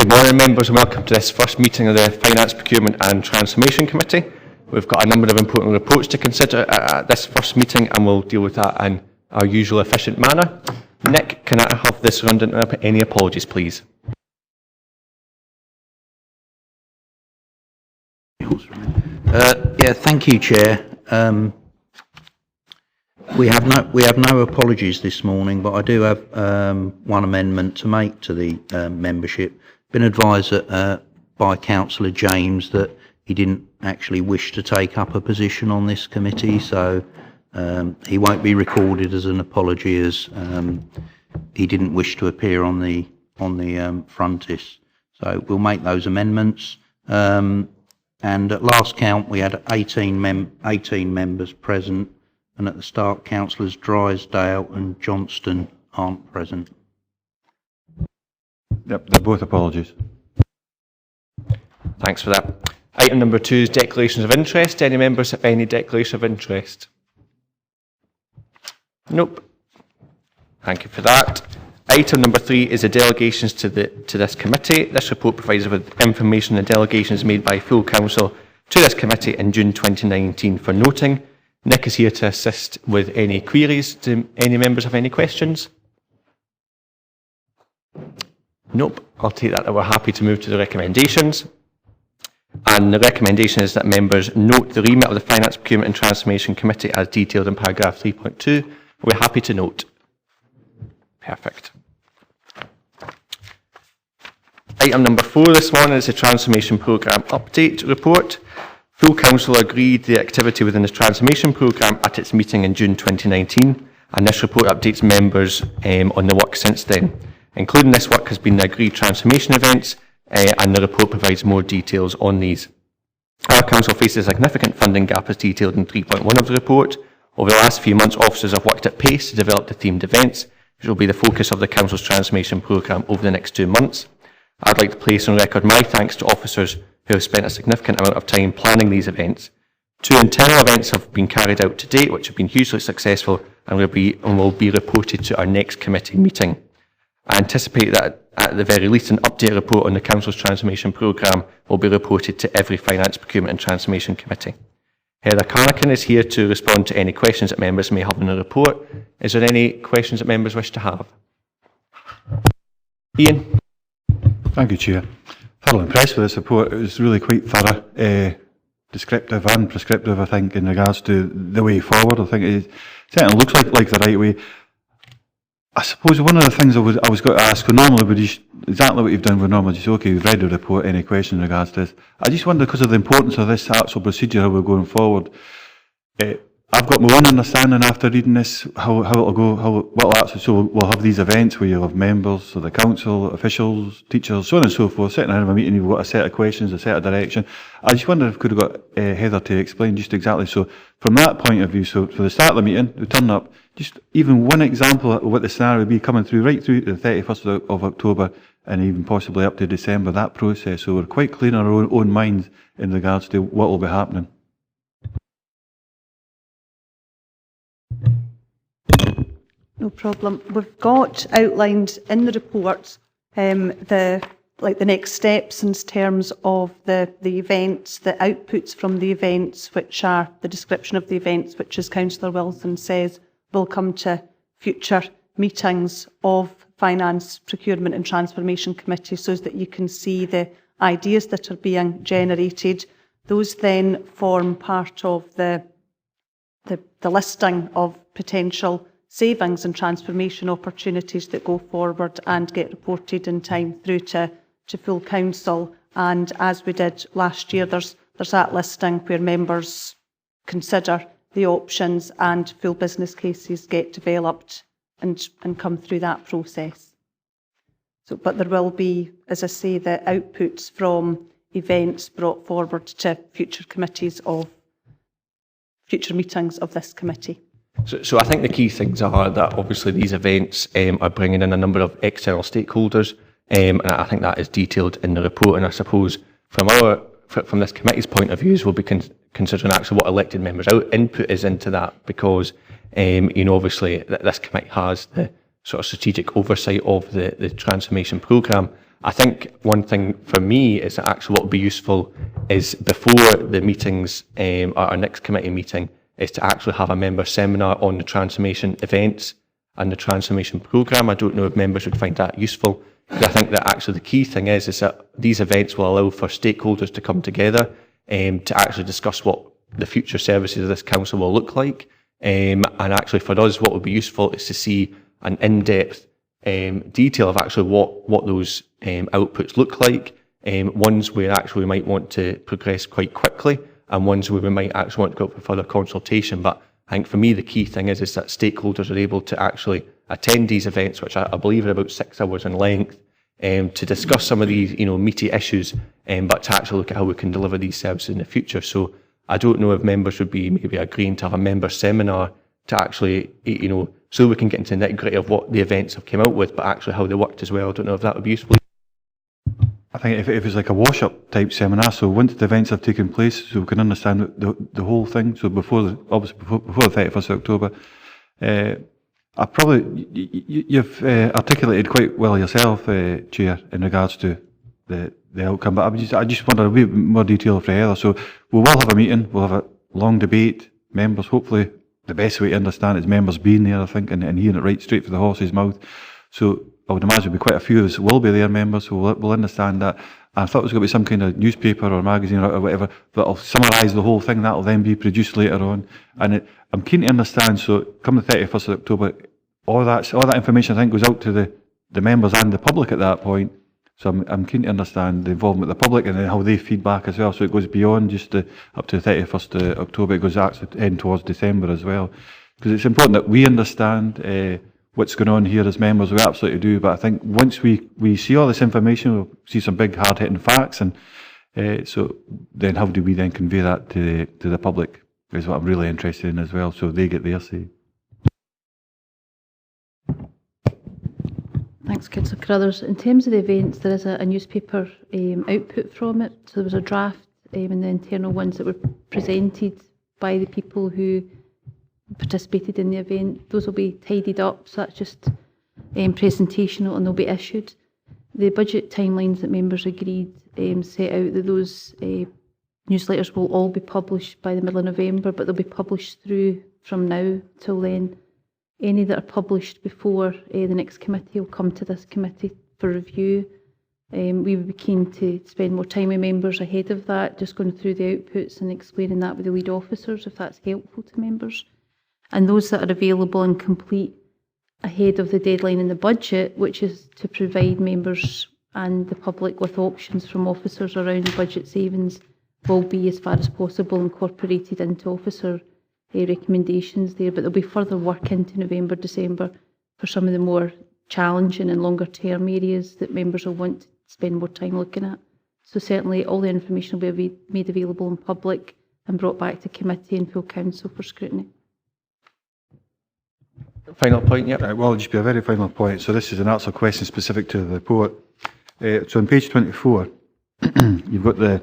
Good morning, members, and welcome to this first meeting of the Finance, Procurement and Transformation Committee. We've got a number of important reports to consider at this first meeting, and we'll deal with that in our usual efficient manner. Nick, can I have this rundown? Any apologies, please? Yeah, thank you, Chair. We have no apologies this morning, but I do have one amendment to make to the membership. Been advised by Councillor James that he didn't actually wish to take up a position on this committee, so he won't be recorded as an apology, as he didn't wish to appear on the frontis. So we'll make those amendments. And at last count, we had 18 members present, and at the start, Councillors Drysdale and Johnston aren't present. Yep, they're both apologies. Thanks for that. Item number 2 is declarations of interest. Any members have any declaration of interest? Nope. Thank you for that. Item number 3 is the delegations to this committee. This report provides us with information on the delegations made by full council to this committee in June 2019 for noting. Nick is here to assist with any queries. Do any members have any questions? Nope. I'll take that we're happy to move to the recommendations. And the recommendation is that members note the remit of the Finance, Procurement and Transformation Committee as detailed in paragraph 3.2. We're happy to note. Perfect. Item number 4 this morning is the Transformation Programme Update Report. Full Council agreed the activity within the Transformation Programme at its meeting in June 2019, and this report updates members on the work since then. Including this work has been the agreed transformation events, and the report provides more details on these. Our Council faces a significant funding gap as detailed in 3.1 of the report. Over the last few months, officers have worked at pace to develop the themed events, which will be the focus of the Council's transformation programme over the next 2 months. I'd like to place on record my thanks to officers who have spent a significant amount of time planning these events. 2 internal events have been carried out to date, which have been hugely successful and will be reported to our next committee meeting. I anticipate that at the very least an update report on the Council's transformation programme will be reported to every Finance, Procurement and Transformation Committee. Heather Carnacan is here to respond to any questions that members may have on the report. Is there any questions that members wish to have? Ian? Thank you, Chair. Thoroughly impressed with this report. It was really quite thorough, descriptive and prescriptive, I think, in regards to the way forward. I think it certainly looks like the right way. I suppose one of the things I was going to ask, so normally we just, exactly what you've done, we normally just, okay, we've read the report, any questions in regards to this. I just wonder, because of the importance of this actual procedure, how we're going forward, I've got my own understanding after reading this, how it'll go, what'll actually, so we'll have these events where you'll have members of the council, officials, teachers, so on and so forth, sitting in a meeting, you've got a set of questions, a set of direction. I just wonder if we could have got Heather to explain just exactly, so from that point of view, so for the start of the meeting, we turn up, just even one example of what the scenario would be coming through right through to the 31st of October and even possibly up to December, that process. So we're quite clear in our own minds in regards to what will be happening. No problem. We've got outlined in the report the next steps in terms of the events, the outputs from the events, which are the description of the events, which, as Councillor Wilson says, will come to future meetings of Finance, Procurement and Transformation Committee, so that you can see the ideas that are being generated. Those then form part of the listing of potential savings and transformation opportunities that go forward and get reported in time through to full council. And as we did last year, there's that listing where members consider the options and full business cases get developed and come through that process. So, but there will be, as I say, the outputs from events brought forward to future committees of future meetings of this committee. So I think the key things are that obviously these events are bringing in a number of external stakeholders, and I think that is detailed in the report. And I suppose from this committee's point of view, we'll be considering actually what elected members' input is into that, because obviously this committee has the sort of strategic oversight of the transformation programme, I think one thing for me is that actually what would be useful is before the meetings, our next committee meeting, is to actually have a member seminar on the transformation events and the transformation programme. I don't know if members would find that useful. I think that actually the key thing is that these events will allow for stakeholders to come together to actually discuss what the future services of this council will look like. And actually for us, what would be useful is to see an in-depth detail of actually what those outputs look like, ones where actually we might want to progress quite quickly, and ones where we might actually want to go up for further consultation. But I think for me the key thing is that stakeholders are able to actually attend these events, which I believe are about 6 hours in length, to discuss some of these meaty issues, but to actually look at how we can deliver these services in the future. So I don't know if members would be maybe agreeing to have a member seminar to actually, so we can get into the nitty-gritty of what the events have come out with, but actually how they worked as well. I don't know if that would be useful. I think if it's like a wash-up type seminar, so once the events have taken place, so we can understand the whole thing. So before the 31st of October, you've articulated quite well yourself, Chair, in regards to the outcome. But I just wonder a bit more detail for Heather. So we will have a meeting, we'll have a long debate. Members, hopefully, the best way to understand it is members being there, I think, and hearing it right straight from the horse's mouth. So I would imagine there'll be quite a few of us will be there, members, so we'll understand that. I thought it was going to be some kind of newspaper or magazine or whatever that'll summarise the whole thing. That'll then be produced later on. And I'm keen to understand, so come the 31st of October, all that information I think goes out to the members and the public at that point. So I'm keen to understand the involvement of the public and then how they feedback as well. So it goes beyond just up to the 31st of October. It goes actually end towards December as well. Because it's important that we understand what's going on here as members. We absolutely do. But I think once we see all this information, we'll see some big hard-hitting facts. And so then how do we then convey that to the public is what I'm really interested in as well. So they get their say. Thanks, Councillor Carruthers. In terms of the events, there is a newspaper output from it. So there was a draft and the internal ones that were presented by the people who participated in the event. Those will be tidied up, so that's just presentational and they'll be issued. The budget timelines that members agreed set out that those newsletters will all be published by the middle of November, but they'll be published through from now till then. Any that are published before the next committee will come to this committee for review. We would be keen to spend more time with members ahead of that, just going through the outputs and explaining that with the lead officers, if that's helpful to members. And those that are available and complete ahead of the deadline in the budget, which is to provide members and the public with options from officers around budget savings, will be as far as possible incorporated into officer recommendations there, but there'll be further work into November, December for some of the more challenging and longer term areas that members will want to spend more time looking at. So certainly all the information will be made available in public and brought back to committee and full council for scrutiny. Final point, yeah. Well, it'll just be a very final point. So this is an answer question specific to the report. So on page 24, you've got a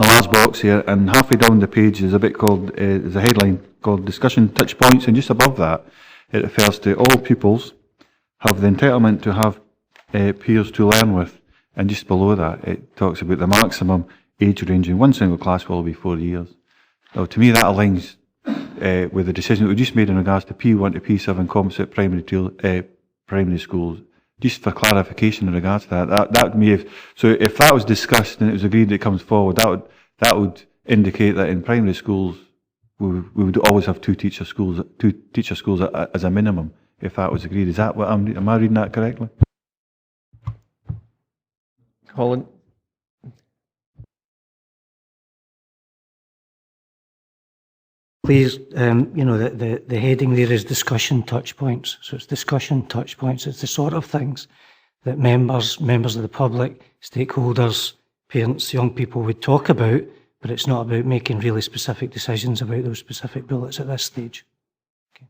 large box here, and halfway down the page is a bit called, there's a headline called Discussion Touch Points, and just above that, it refers to all pupils have the entitlement to have peers to learn with, and just below that, it talks about the maximum age range in one single class will be 4 years. Now, to me, that aligns with the decision that we just made in regards to P1 to P7 composite primary schools. Just for clarification in regards to that may have, so if that was discussed and it was agreed that it comes forward, that would indicate that in primary schools we would always have two teacher schools as a minimum. If that was agreed, is that what am I reading that correctly? Colin? Please, the heading there is discussion touch points. So it's discussion touch points. It's the sort of things that members of the public, stakeholders, parents, young people would talk about, but it's not about making really specific decisions about those specific bullets at this stage. Okay.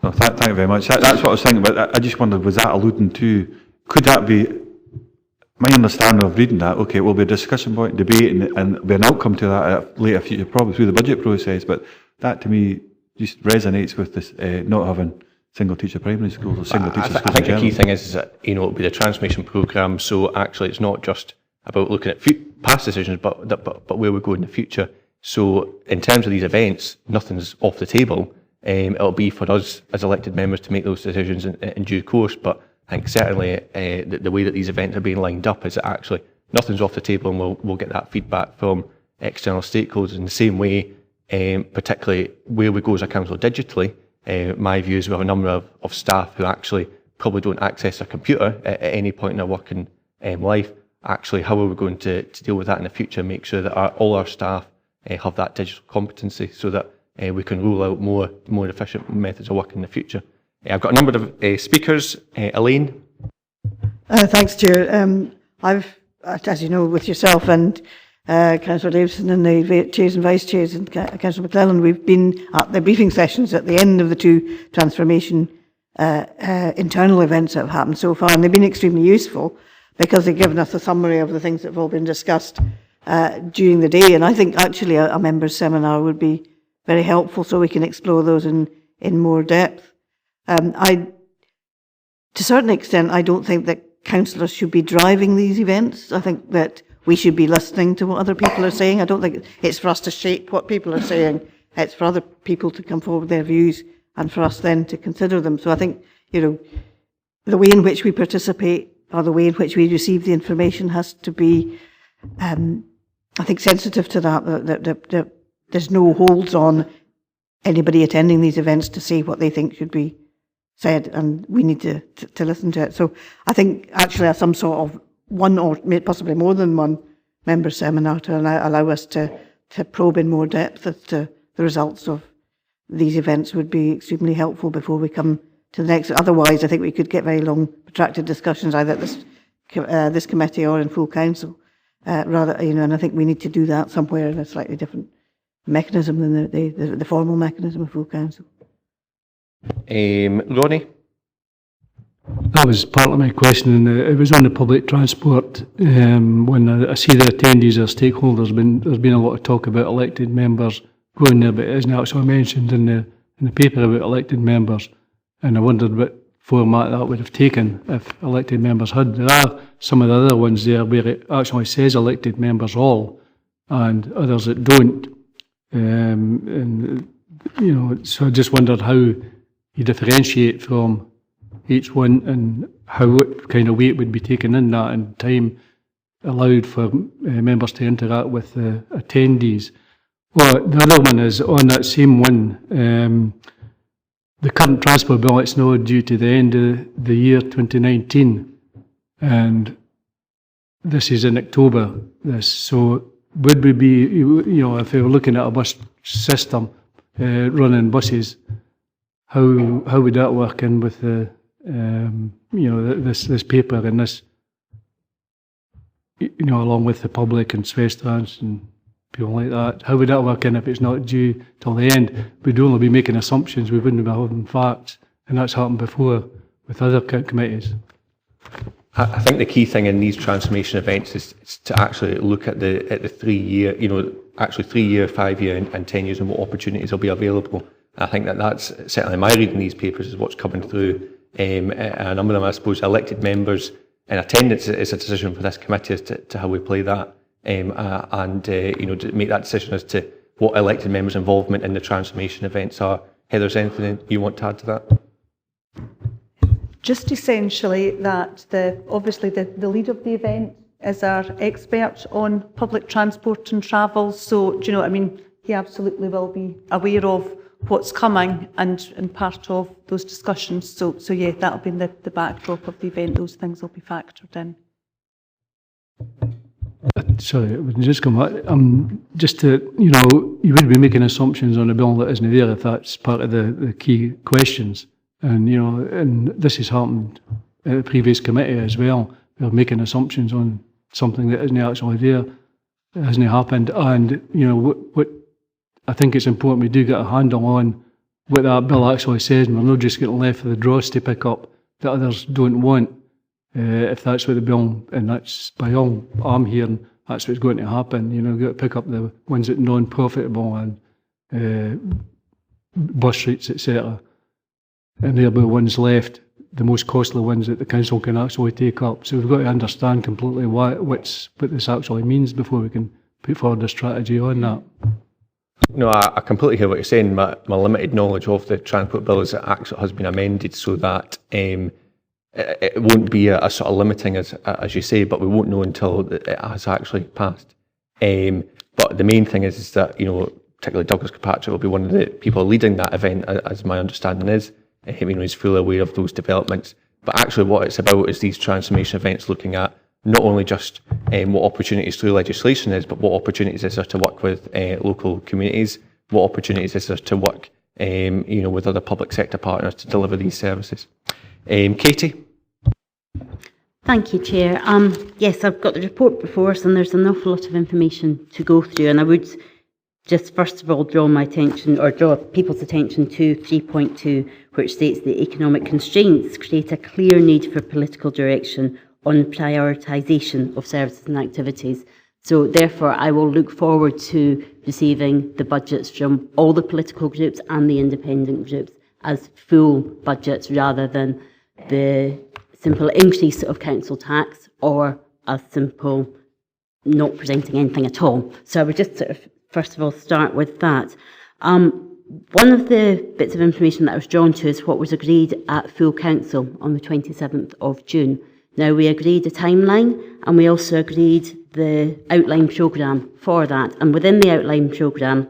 No, thank you very much. That's what I was thinking about. I just wondered, was that alluding to, could that be, my understanding of reading that, okay, it will be a discussion point, debate, and be an outcome to that at a later future, probably through the budget process, but that to me just resonates with this not having single teacher primary schools or single teacher schools I think in the key general. thing is that, it'll be the transformation programme, so actually it's not just about looking at past decisions, but where we go in the future. So in terms of these events, nothing's off the table. It'll be for us as elected members to make those decisions in due course, but I think certainly the way that these events are being lined up is that actually nothing's off the table, and we'll get that feedback from external stakeholders in the same way, particularly where we go as a council digitally. My view is we have a number of staff who actually probably don't access a computer at any point in their working life. Actually, how are we going to deal with that in the future, make sure that all our staff have that digital competency so that we can roll out more efficient methods of working in the future. I've got a number of speakers. Elaine? Thanks, Chair. I've, as you know, with yourself and Councillor Davison and the chairs and vice chairs and Councillor McClellan, we've been at the briefing sessions at the end of the two transformation internal events that have happened so far, and they've been extremely useful because they've given us a summary of the things that have all been discussed during the day. And I think actually a members' seminar would be very helpful so we can explore those in more depth. To a certain extent, I don't think that councillors should be driving these events. I think that we should be listening to what other people are saying. I don't think it's for us to shape what people are saying. It's for other people to come forward with their views and for us then to consider them. So I think, the way in which we participate or the way in which we receive the information has to be, I think, sensitive to that there's no holds on anybody attending these events to say what they think should be said, and we need to listen to it. So I think actually some sort of one or possibly more than one member seminar to allow us to probe in more depth as to the results of these events would be extremely helpful before we come to the next. Otherwise, I think we could get very long, protracted discussions either at this committee or in full council. And I think we need to do that somewhere in a slightly different mechanism than the formal mechanism of full council. Ronnie? That was part of my question, and it was on the public transport. When I see the attendees or stakeholders, there's been a lot of talk about elected members going there, but it isn't actually mentioned in the paper about elected members. And I wondered what format that would have taken if elected members had. There are some of the other ones there where it actually says elected members all, and others that don't. So I just wondered how you differentiate from each one and what kind of weight would be taken in that and time allowed for members to interact with the attendees. Well, the other one is on that same one. The current transport bill, it's now due to the end of the year 2019, and this is in October. So would we be, if we were looking at a bus system, running buses, how would that work in with the, this paper and this, along with the public and restaurants and people like that? How would that work in if it's not due till the end? We'd only be making assumptions, we wouldn't be having facts, and that's happened before with other committees. I think the key thing in these transformation events is to actually look at the 3 year, 3 year, 5 year and 10 years and what opportunities will be available. I think that's certainly my reading these papers is what's coming through. A number of them, I suppose, elected members in attendance is a decision for this committee as to how we play that. To make that decision as to what elected members' involvement in the transformation events are. Heather, is there anything you want to add to that? Just essentially that obviously the lead of the event is our expert on public transport and travel. So, do you know what I mean? He absolutely will be aware of what's coming and part of those discussions. So yeah, that'll be in the backdrop of the event. Those things will be factored in. Sorry, we can just come back. Just to, you would be making assumptions on a bill that isn't there if that's part of the key questions. And, and this has happened at the previous committee as well. We're making assumptions on something that isn't actually there, that hasn't happened. And, what I think it's important we do get a handle on what that bill actually says, and we're not just getting left with the dross to pick up that others don't want. If that's what the bill, and that's by all I'm hearing, that's what's going to happen. You've got to pick up the ones that are non-profitable and bus routes, etc. and they're the ones left, the most costly ones that the council can actually take up. So we've got to understand completely what this actually means before we can put forward a strategy on that. No, I completely hear what you're saying. My limited knowledge of the transport bill is that actually has been amended so that it won't be a sort of limiting, as you say, but we won't know until it has actually passed. But the main thing is that, particularly Douglas Kirkpatrick will be one of the people leading that event, as my understanding is. He's fully aware of those developments. But actually what it's about is these transformation events looking at not only just what opportunities through legislation is, but what opportunities is there to work with local communities, what opportunities is there to work with other public sector partners to deliver these services. Katie? Thank you, Chair. Yes, I've got the report before us and there's an awful lot of information to go through, and I would just first of all draw people's attention to 3.2, which states the economic constraints create a clear need for political direction on prioritisation of services and activities. So therefore I will look forward to receiving the budgets from all the political groups and the independent groups as full budgets rather than the simple increase of council tax or a simple not presenting anything at all. So I would just sort of first of all start with that. One of the bits of information that I was drawn to is what was agreed at full council on the 27th of June. Now, we agreed a timeline and we also agreed the outline programme for that. And within the outline programme,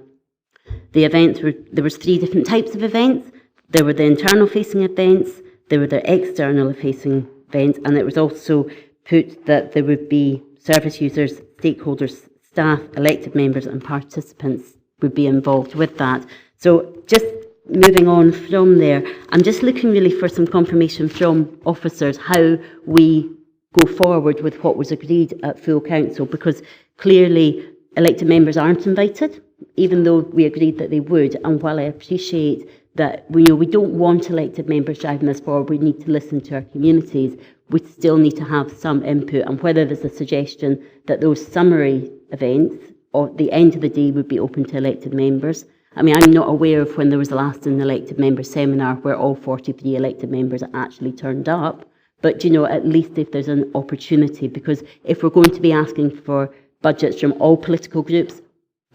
the events there was 3 different types of events. There were the internal facing events, there were the external facing events, and it was also put that there would be service users, stakeholders, staff, elected members and participants would be involved with that. So just moving on from there, I'm just looking really for some confirmation from officers how we go forward with what was agreed at full council, because clearly elected members aren't invited, even though we agreed that they would. And while I appreciate that we don't want elected members driving this forward, we need to listen to our communities, we still need to have some input, and whether there's a suggestion that those summary events or the end of the day would be open to elected members. I mean, I'm not aware of when there was the last an elected member seminar where all 43 elected members actually turned up, but at least if there's an opportunity, because if we're going to be asking for budgets from all political groups,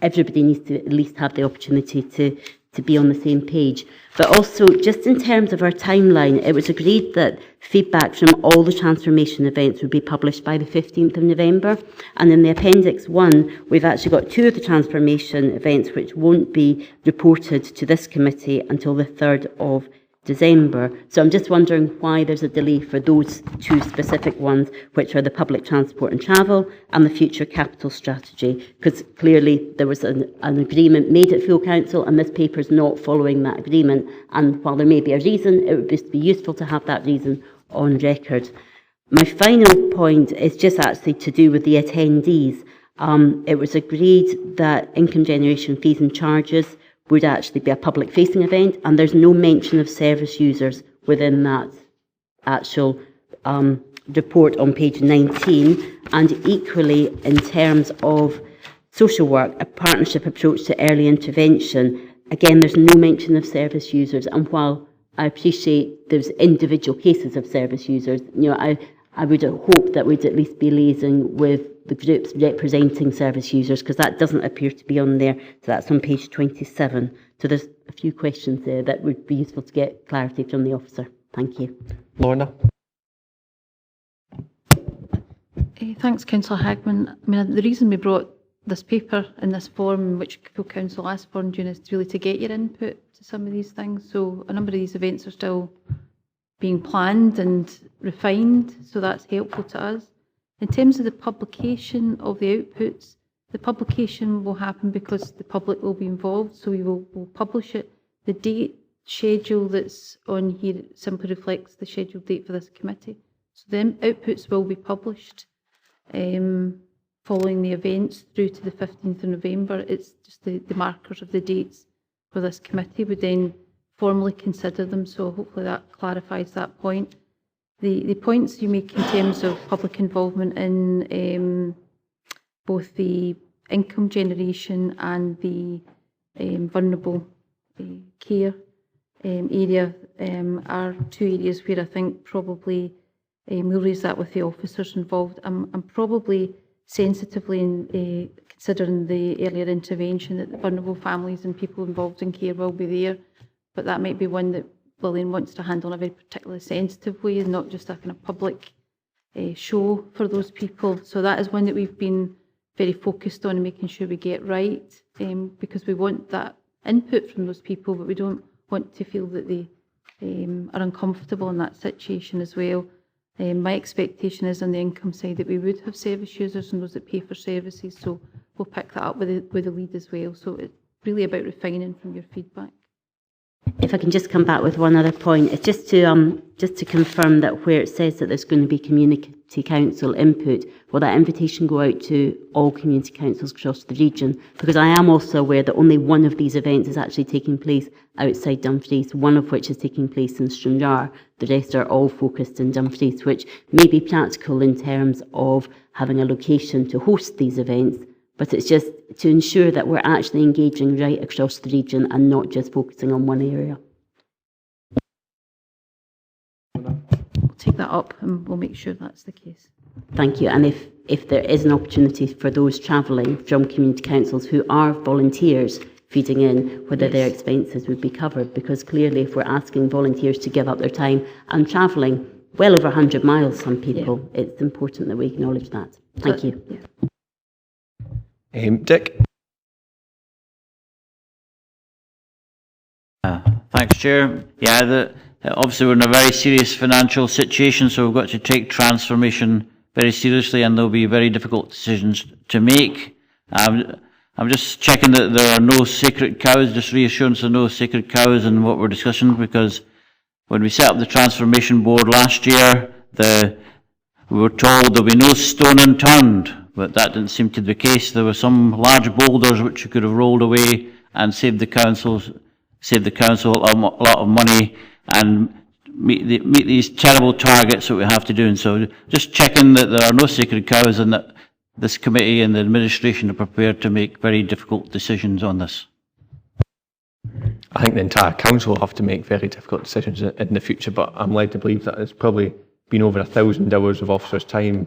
everybody needs to at least have the opportunity to be on the same page. But also, just in terms of our timeline, it was agreed that feedback from all the transformation events would be published by the 15th of November. And in the Appendix 1, we've actually got 2 of the transformation events which won't be reported to this committee until the 3rd of December. So I'm just wondering why there's a delay for those 2 specific ones, which are the public transport and travel and the future capital strategy, because clearly there was an agreement made at full council and this paper is not following that agreement. And while there may be a reason, it would just be useful to have that reason on record. My final point is just actually to do with the attendees. It was agreed that income generation fees and charges would actually be a public-facing event, and there's no mention of service users within that actual report on page 19. And equally, in terms of social work, a partnership approach to early intervention, again, there's no mention of service users. And while I appreciate there's individual cases of service users, I would hope that we'd at least be liaising with the groups representing service users, because that doesn't appear to be on there. So that's on page 27. So there's a few questions there that would be useful to get clarity from the officer. Thank you. Lorna? Thanks, Councillor Hagman. I mean, the reason we brought this paper in this form, which full council asked for in June, is really to get your input to some of these things. So a number of these events are still being planned and refined, so that's helpful to us. In terms of the publication of the outputs, the publication will happen because the public will be involved, so we'll publish it. The date schedule that's on here simply reflects the scheduled date for this committee. So the outputs will be published following the events through to the 15th of November. It's just the markers of the dates for this committee would then formally consider them, so hopefully that clarifies that point. The points you make in terms of public involvement in both the income generation and the vulnerable care area are two areas where I think probably we'll raise that with the officers involved. I'm probably sensitively considering the earlier intervention that the vulnerable families and people involved in care will be there, but that might be one that Lillian wants to handle in a very particularly sensitive way and not just a kind of public show for those people. So that is one that we've been very focused on making sure we get right, because we want that input from those people, but we don't want to feel that they are uncomfortable in that situation as well. My expectation is on the income side that we would have service users and those that pay for services, so we'll pick that up with the lead as well. So it's really about refining from your feedback. If I can just come back with one other point, it's just to confirm that where it says that there's going to be community council input, will that invitation go out to all community councils across the region? Because I am also aware that only one of these events is actually taking place outside Dumfries, one of which is taking place in Stranraer. The rest are all focused in Dumfries, which may be practical in terms of having a location to host these events, but it's just to ensure that we're actually engaging right across the region and not just focusing on one area. We'll take that up and we'll make sure that's the case. Thank you. And if there is an opportunity for those travelling from community councils who are volunteers feeding in, whether their expenses would be covered, because clearly if we're asking volunteers to give up their time and travelling well over 100 miles, some people, it's important that we acknowledge that. Thank you. Dick? Thanks, Chair. Yeah, obviously we're in a very serious financial situation, so we've got to take transformation very seriously, and there'll be very difficult decisions to make. I'm just checking that there are no sacred cows, just reassurance there are no sacred cows in what we're discussing, because when we set up the Transformation Board last year, we were told there'll be no stone unturned, but that didn't seem to be the case. There were some large boulders which you could have rolled away and saved the council a lot of money and meet these terrible targets that we have to do. And so just checking that there are no sacred cows and that this committee and the administration are prepared to make very difficult decisions on this. I think the entire council will have to make very difficult decisions in the future, but I'm led to believe that it's probably been over 1,000 hours of officers' time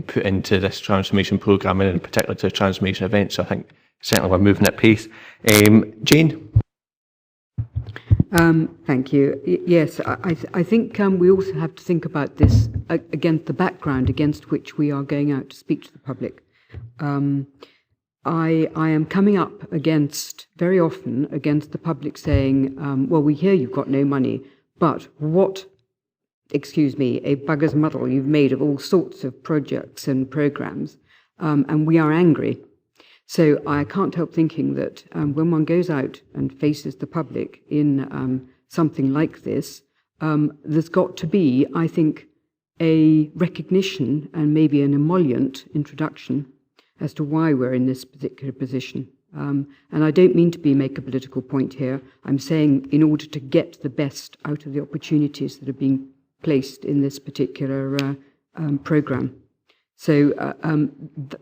put into this transformation programme, and in particular to the transformation event, so I think certainly we're moving at pace. Jane? Thank you. Yes, I think we also have to think about this against the background against which we are going out to speak to the public. I am coming up very often against the public saying, well, we hear you've got no money, but what, excuse me, a bugger's muddle you've made of all sorts of projects and programmes, and we are angry. So I can't help thinking that when one goes out and faces the public in something like this, there's got to be, I think, a recognition and maybe an emollient introduction as to why we're in this particular position. And I don't mean to make a political point here. I'm saying in order to get the best out of the opportunities that are being placed in this particular programme. So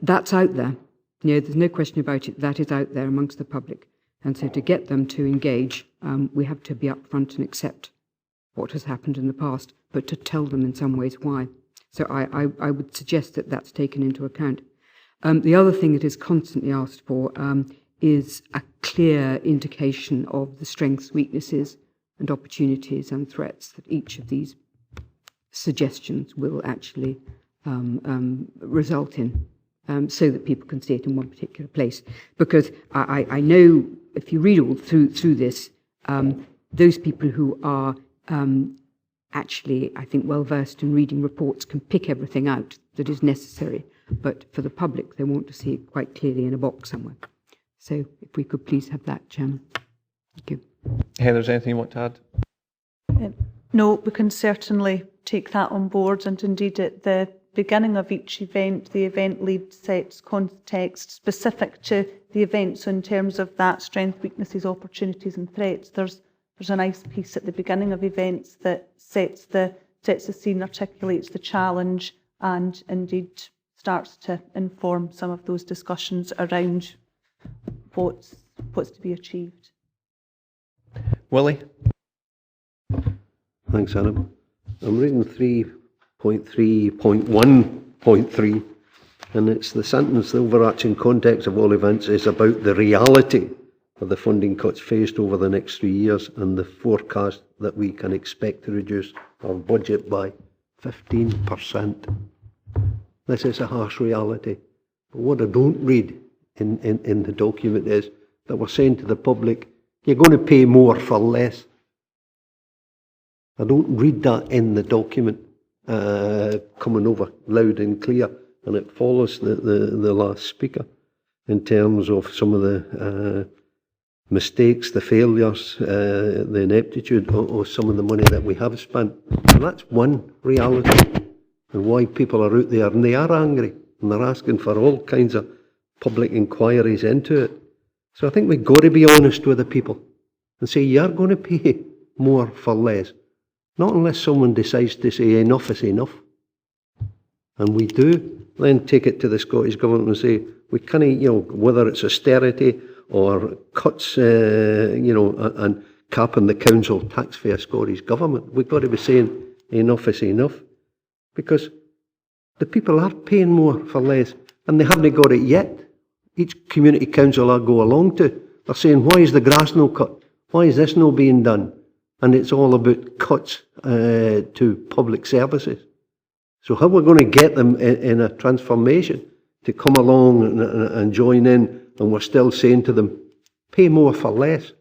that's out there. You know, there's no question about it. That is out there amongst the public. And so to get them to engage, we have to be upfront and accept what has happened in the past, but to tell them in some ways why. So I would suggest that that's taken into account. The other thing that is constantly asked for is a clear indication of the strengths, weaknesses, and opportunities and threats that each of these suggestions will actually result in. So that people can see it in one particular place. Because I know if you read all through this, those people who are actually, I think, well versed in reading reports can pick everything out that is necessary. But for the public, they want to see it quite clearly in a box somewhere. So if we could please have that, Chairman. Thank you. Heather, is there anything you want to add? No, we can certainly take that on board, and indeed at the beginning of each event, the event lead sets context specific to the event. So in terms of that strengths, weaknesses, opportunities and threats, there's a nice piece at the beginning of events that sets the scene, articulates the challenge, and indeed starts to inform some of those discussions around what's to be achieved. Willie? Thanks, Adam. I'm reading 3.3.1.3, and it's the sentence, the overarching context of all events is about the reality of the funding cuts faced over the next 3 years and the forecast that we can expect to reduce our budget by 15%. This is a harsh reality. But what I don't read in the document is that we're saying to the public, you're going to pay more for less. I don't read that in the document coming over loud and clear, and it follows the last speaker in terms of some of the mistakes, the failures, the ineptitude of some of the money that we have spent. And that's one reality, and why people are out there, and they are angry, and they're asking for all kinds of public inquiries into it. So I think we've got to be honest with the people and say, you're going to pay more for less. Not unless someone decides to say enough is enough. And we do then take it to the Scottish Government and say, we can't, whether it's austerity or cuts, and capping the council tax for a Scottish Government, we've got to be saying enough is enough. Because the people are paying more for less, and they haven't got it yet. Each community council I go along to, they're saying, why is the grass no cut? Why is this no being done? And it's all about cuts to public services. So how we're going to get them in a transformation to come along and join in, and we're still saying to them, pay more for less.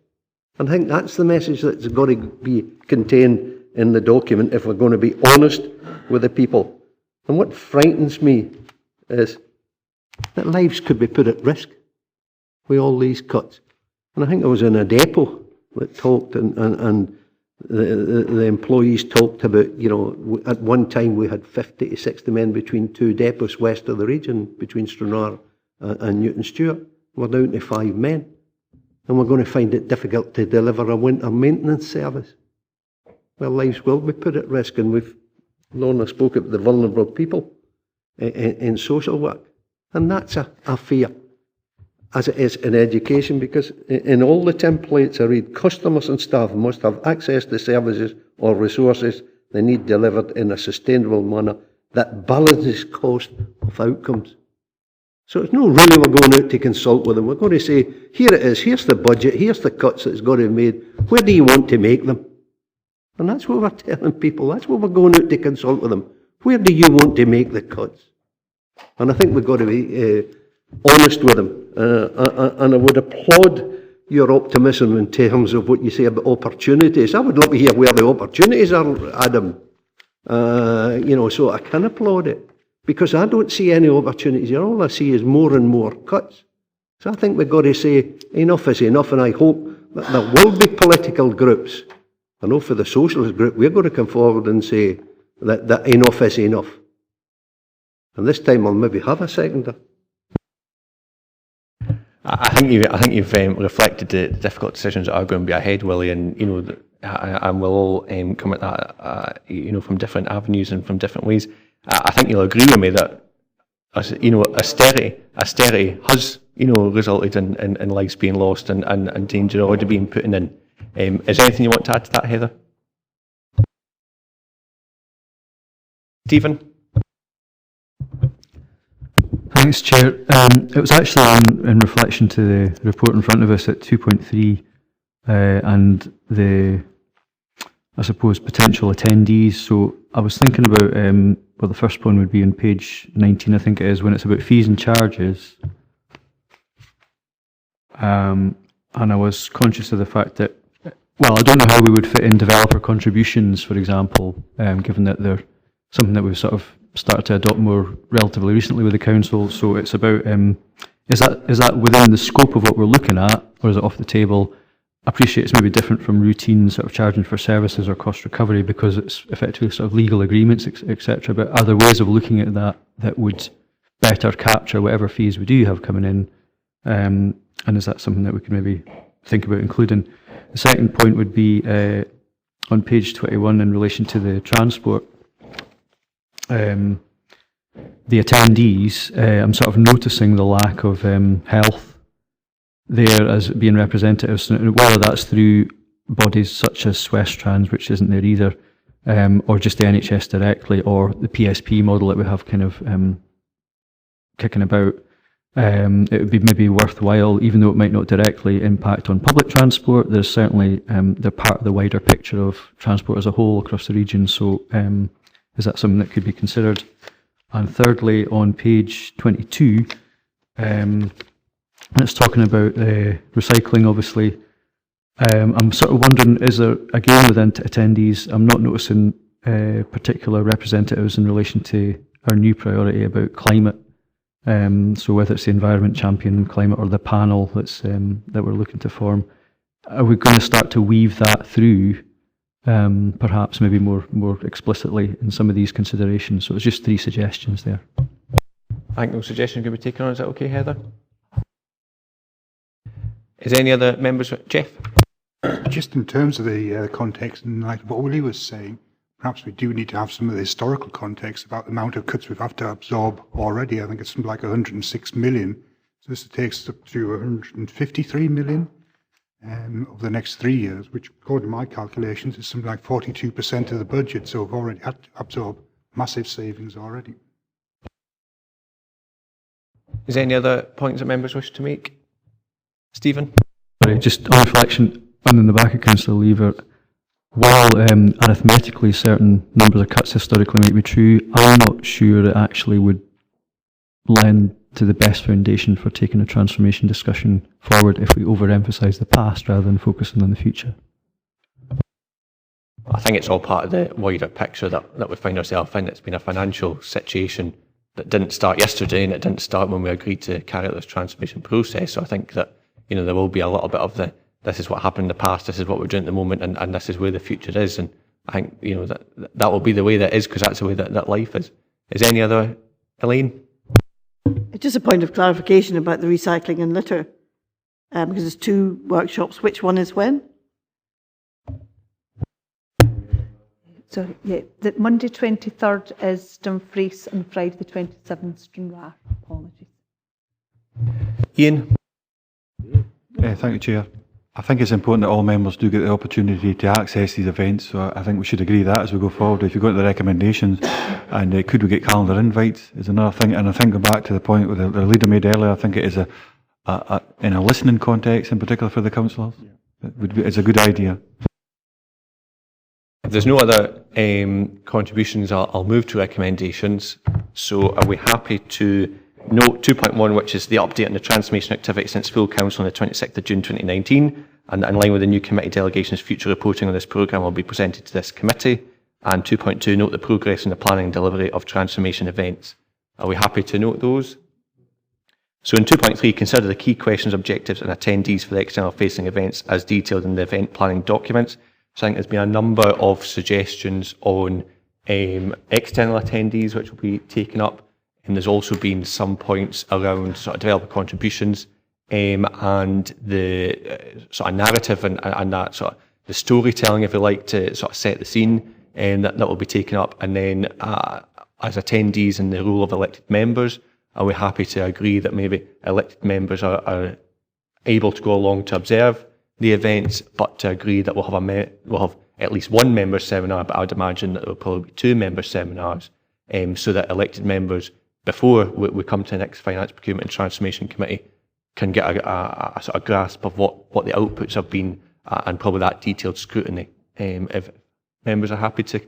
And I think that's the message that's got to be contained in the document if we're going to be honest with the people. And what frightens me is that lives could be put at risk with all these cuts. And I think I was in a depot that talked, and the employees talked about, at one time we had 50 to 60 men between two depots west of the region, between Stranraer and Newton Stewart. We're down to 5 men. And we're going to find it difficult to deliver a winter maintenance service. Well, lives will be put at risk, and Lorna spoke about the vulnerable people in social work. And that's a fear, as it is in education, because in all the templates I read, customers and staff must have access to services or resources they need delivered in a sustainable manner that balances cost of outcomes. So it's not really we're going out to consult with them. We're going to say, here it is, here's the budget, here's the cuts that's got to be made. Where do you want to make them? And that's what we're telling people. That's what we're going out to consult with them. Where do you want to make the cuts? And I think we've got to be honest with them. And I would applaud your optimism in terms of what you say about opportunities. I would love to hear where the opportunities are, Adam. So I can applaud it. Because I don't see any opportunities here. All I see is more and more cuts. So I think we've got to say enough is enough, and I hope that there will be political groups. I know for the socialist group, we're going to come forward and say that enough is enough. And this time I'll maybe have a seconder. I think you've reflected the difficult decisions that are going to be ahead, Willie, and and we'll all come at that, from different avenues and from different ways. I think you'll agree with me that, austerity has, resulted in lives being lost and danger already being put in. Is there anything you want to add to that, Heather? Stephen? Thanks, Chair. It was actually in reflection to the report in front of us at 2.3 and the, I suppose, potential attendees. So I was thinking about, the first one would be on page 19, I think it is, when it's about fees and charges. And I was conscious of the fact that, I don't know how we would fit in developer contributions, for example, given that they're something that we've sort of started to adopt more relatively recently with the council. So it's about, is that within the scope of what we're looking at, or is it off the table? I appreciate it's maybe different from routine sort of charging for services or cost recovery because it's effectively sort of legal agreements, etc. But are there ways of looking at that would better capture whatever fees we do have coming in? And is that something that we can maybe think about including? The second point would be on page 21 in relation to the transport. The attendees, I'm sort of noticing the lack of health there as being representatives, whether that's through bodies such as Swestrans, which isn't there either, or just the NHS directly, or the PSP model that we have kind of kicking about. It would be maybe worthwhile, even though it might not directly impact on public transport, there's certainly, they're part of the wider picture of transport as a whole across the region, so is that something that could be considered? And thirdly, on page 22, and it's talking about recycling, obviously. I'm sort of wondering, is there, again with attendees, I'm not noticing particular representatives in relation to our new priority about climate. So whether it's the Environment Champion Climate or the panel that's that we're looking to form, are we going to start to weave that through, perhaps maybe more explicitly in some of these considerations? So it's just 3 suggestions there. I think those suggestions could be taken on. Is that okay, Heather? Is there any other members? Jeff? Just in terms of the context, and like what Willie was saying, perhaps we do need to have some of the historical context about the amount of cuts we've had to absorb already. I think it's something like 106 million. So this takes us up to 153 million over the next 3 years, which according to my calculations is something like 42% of the budget. So we've already had to absorb massive savings already. Is there any other points that members wish to make? Stephen? Sorry, just on reflection, and in the back of Councillor Lever, while arithmetically certain numbers of cuts historically might be true, I'm not sure it actually would lend to the best foundation for taking a transformation discussion forward if we overemphasise the past rather than focusing on the future. I think it's all part of the wider picture that we find ourselves in. It's been a financial situation that didn't start yesterday, and it didn't start when we agreed to carry out this transformation process. So I think that, you know, there will be a little bit of this is what happened in the past, this is what we're doing at the moment, and this is where the future is. And I think, you know, that will be the way that is, because that's the way that life is. Is there any other, Elaine? Just a point of clarification about the recycling and litter, because there's 2 workshops. Which one is when? So, yeah, the Monday 23rd is Dumfries and Friday the 27th, Stranraer. Apologies. Ian? Thank you, Chair. I think it's important that all members do get the opportunity to access these events, so I think we should agree that as we go forward. If you go into the recommendations, and could we get calendar invites is another thing. And I think go back to the point where the leader made earlier, I think it is in a listening context, in particular for the councillors, it's a good idea. If there's no other contributions, I'll move to recommendations. So are we happy to note 2.1, which is the update on the transformation activity since full council on the 26th of June 2019, and in line with the new committee delegations, future reporting on this programme will be presented to this committee. And 2.2, note the progress in the planning and delivery of transformation events. Are we happy to note those? So in 2.3, consider the key questions, objectives and attendees for the external facing events as detailed in the event planning documents. So I think there's been a number of suggestions on external attendees which will be taken up, and there's also been some points around sort of developer contributions and the sort of narrative and that sort of the storytelling, if you like, to sort of set the scene, and that will be taken up. And then as attendees in the role of elected members, are we happy to agree that maybe elected members are able to go along to observe the events, but to agree that we'll have at least one member seminar, but I would imagine that there will probably be 2 member seminars, so that elected members, before we come to the next Finance, Procurement and Transformation Committee, can get a sort of grasp of what the outputs have been, and probably that detailed scrutiny. If members are happy to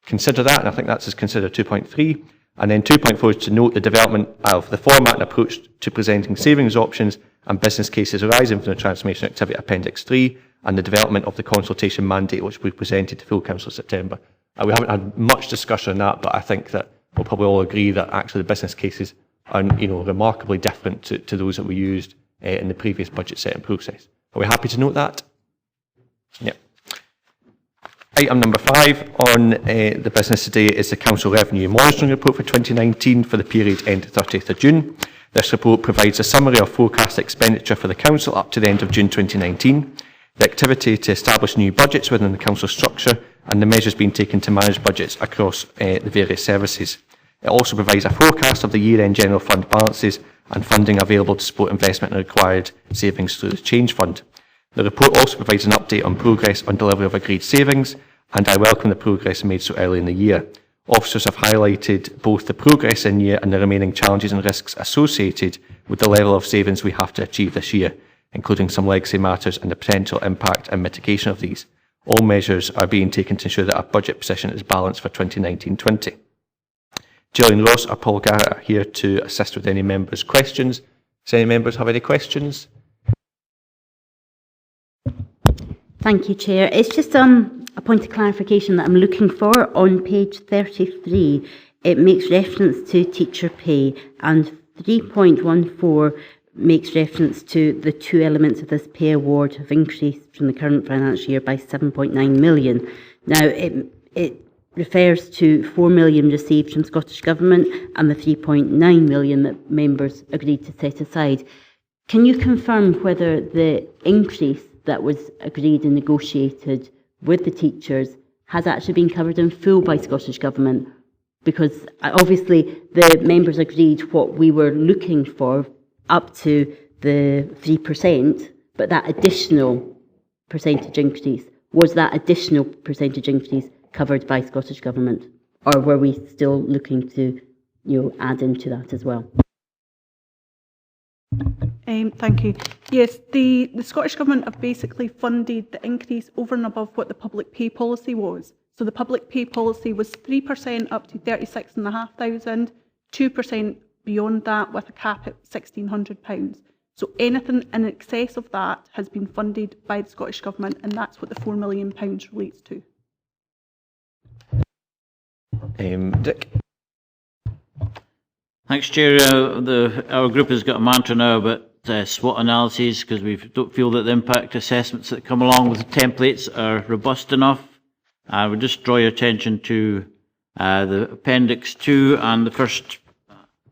consider that, and I think that's as consider 2.3. And then 2.4 is to note the development of the format and approach to presenting savings options and business cases arising from the transformation activity, Appendix 3, and the development of the consultation mandate which we presented to full council in September. We haven't had much discussion on that, but I think that we'll probably all agree that actually the business cases are, you know, remarkably different to those that we used in the previous budget setting process. Are we happy to note that? Yeah. Item number 5 on the business today is the Council Revenue Monitoring Report for 2019 for the period end 30th of June. This report provides a summary of forecast expenditure for the Council up to the end of June 2019, the activity to establish new budgets within the Council structure, and the measures being taken to manage budgets across the various services. It also provides a forecast of the year-end general fund balances and funding available to support investment and required savings through the Change Fund. The report also provides an update on progress on delivery of agreed savings, and I welcome the progress made so early in the year. Officers have highlighted both the progress in year and the remaining challenges and risks associated with the level of savings we have to achieve this year, including some legacy matters and the potential impact and mitigation of these. All measures are being taken to ensure that our budget position is balanced for 2019-20. Gillian Ross or Paul Garrett are here to assist with any members' questions. Does any members have any questions? Thank you, Chair. It's just a point of clarification that I'm looking for. On page 33, it makes reference to teacher pay, and 3.14 makes reference to the two elements of this pay award have increased from the current financial year by 7.9 million. Now, it refers to 4 million received from Scottish Government and the 3.9 million that members agreed to set aside. Can you confirm whether the increase that was agreed and negotiated with the teachers has actually been covered in full by Scottish Government? Because obviously the members agreed what we were looking for up to the 3%, but that additional percentage increase, was that additional percentage increase covered by Scottish Government? Or were we still looking to, add into that as well? Thank you. Yes, the Scottish Government have basically funded the increase over and above what the public pay policy was. So the public pay policy was 3% up to 36,500, 2% beyond that with a cap at £1,600. So anything in excess of that has been funded by the Scottish Government, and that's what the £4 million relates to. Dick? Thanks, Chair. Our group has got a mantra now about SWOT analyses, because we don't feel that the impact assessments that come along with the templates are robust enough. I would just draw your attention to the Appendix 2 and the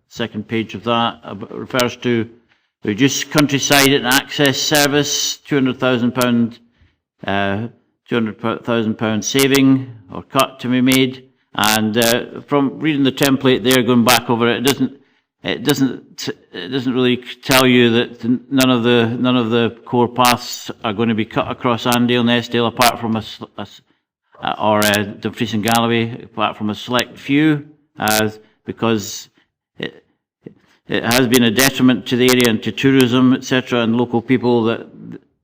second page of that. It refers to reduced countryside and access service, £200,000 £200,000 saving or cut to be made. And from reading the template there, going back over it, it doesn't really tell you that none of the core paths are going to be cut across Andale and Eskdale, apart from or Dumfries and Galloway, apart from a select few, because it has been a detriment to the area and to tourism, etc., and local people that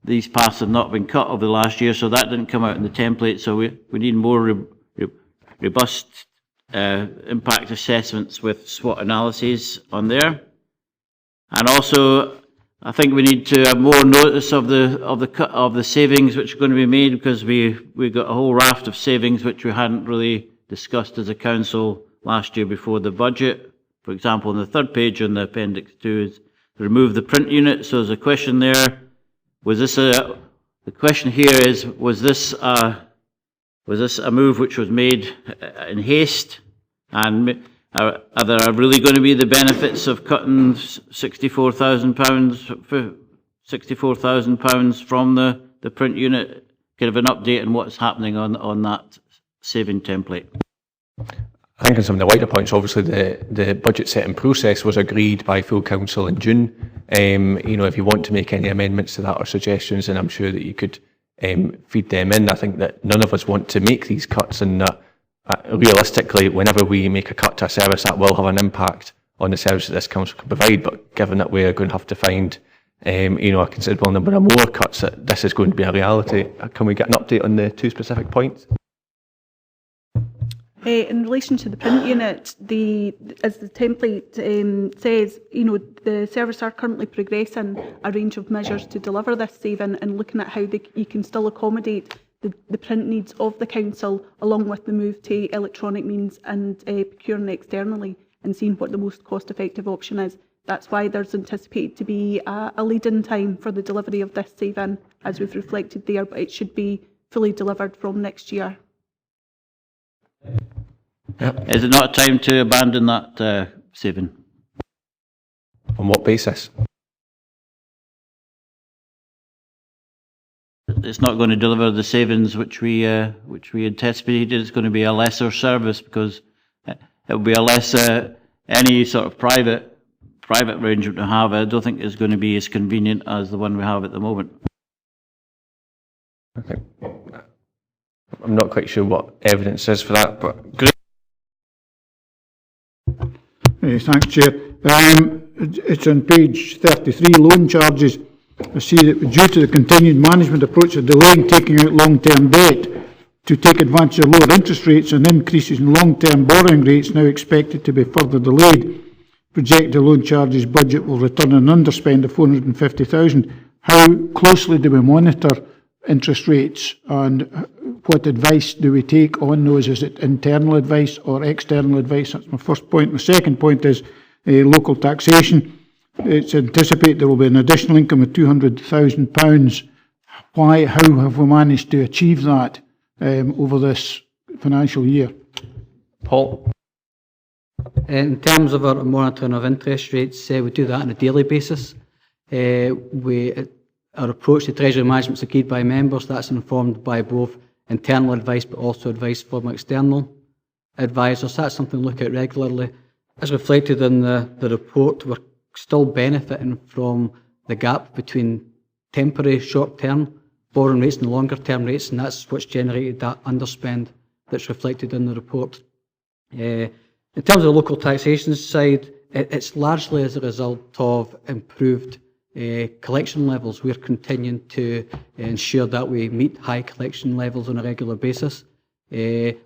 these paths have not been cut over the last year. So that didn't come out in the template. So we need more robust impact assessments with SWOT analyses on there. And also, I think we need to have more notice of the savings which are going to be made, because we got a whole raft of savings which we hadn't really discussed as a council last year before the budget. For example, on the third page on the Appendix 2 is remove the print unit. So there's a question there. The question here is, was this a move which was made in haste? And are there really going to be the benefits of cutting £64,000 from the print unit? Kind of an update on what's happening on that saving template. I think on some of the wider points, obviously the budget setting process was agreed by full council in June. If you want to make any amendments to that or suggestions, then I'm sure that you could feed them in. I think that none of us want to make these cuts, and realistically, whenever we make a cut to a service, that will have an impact on the service that this council can provide. But given that we are going to have to find a considerable number of more cuts, that this is going to be a reality. Can we get an update on the two specific points? In relation to the print unit, as the template says, the service are currently progressing a range of measures to deliver this saving, and looking at how you can still accommodate the print needs of the council, along with the move to electronic means and procuring externally, and seeing what the most cost-effective option is. That's why there's anticipated to be a lead-in time for the delivery of this saving, as we've reflected there, but it should be fully delivered from next year. Yep. Is it not time to abandon that saving? On what basis? It's not going to deliver the savings which we anticipated. It's going to be a lesser service, because it will be a less any sort of private arrangement to have. I don't think it's going to be as convenient as the one we have at the moment. Okay. I'm not quite sure what evidence is for that, but great. Thanks, Chair. It's on page 33, loan charges. I see that due to the continued management approach of delaying taking out long-term debt to take advantage of lower interest rates and increases in long-term borrowing rates now expected to be further delayed, projected loan charges budget will return an underspend of 450,000. How closely do we monitor interest rates, and what advice do we take on those? Is it internal advice or external advice? That's my first point. My second point is local taxation. It's anticipated there will be an additional income of £200,000. Why? How have we managed to achieve that over this financial year? Paul? In terms of our monitoring of interest rates, we do that on a daily basis. Our approach to treasury management is agreed by members. That's informed by both internal advice but also advice from external advisors. That's something we look at regularly. As reflected in the report, we're still benefiting from the gap between temporary short-term borrowing rates and longer-term rates, and that's what's generated that underspend that's reflected in the report. In terms of the local taxation side, it's largely as a result of improved collection levels. We're continuing to ensure that we meet high collection levels on a regular basis.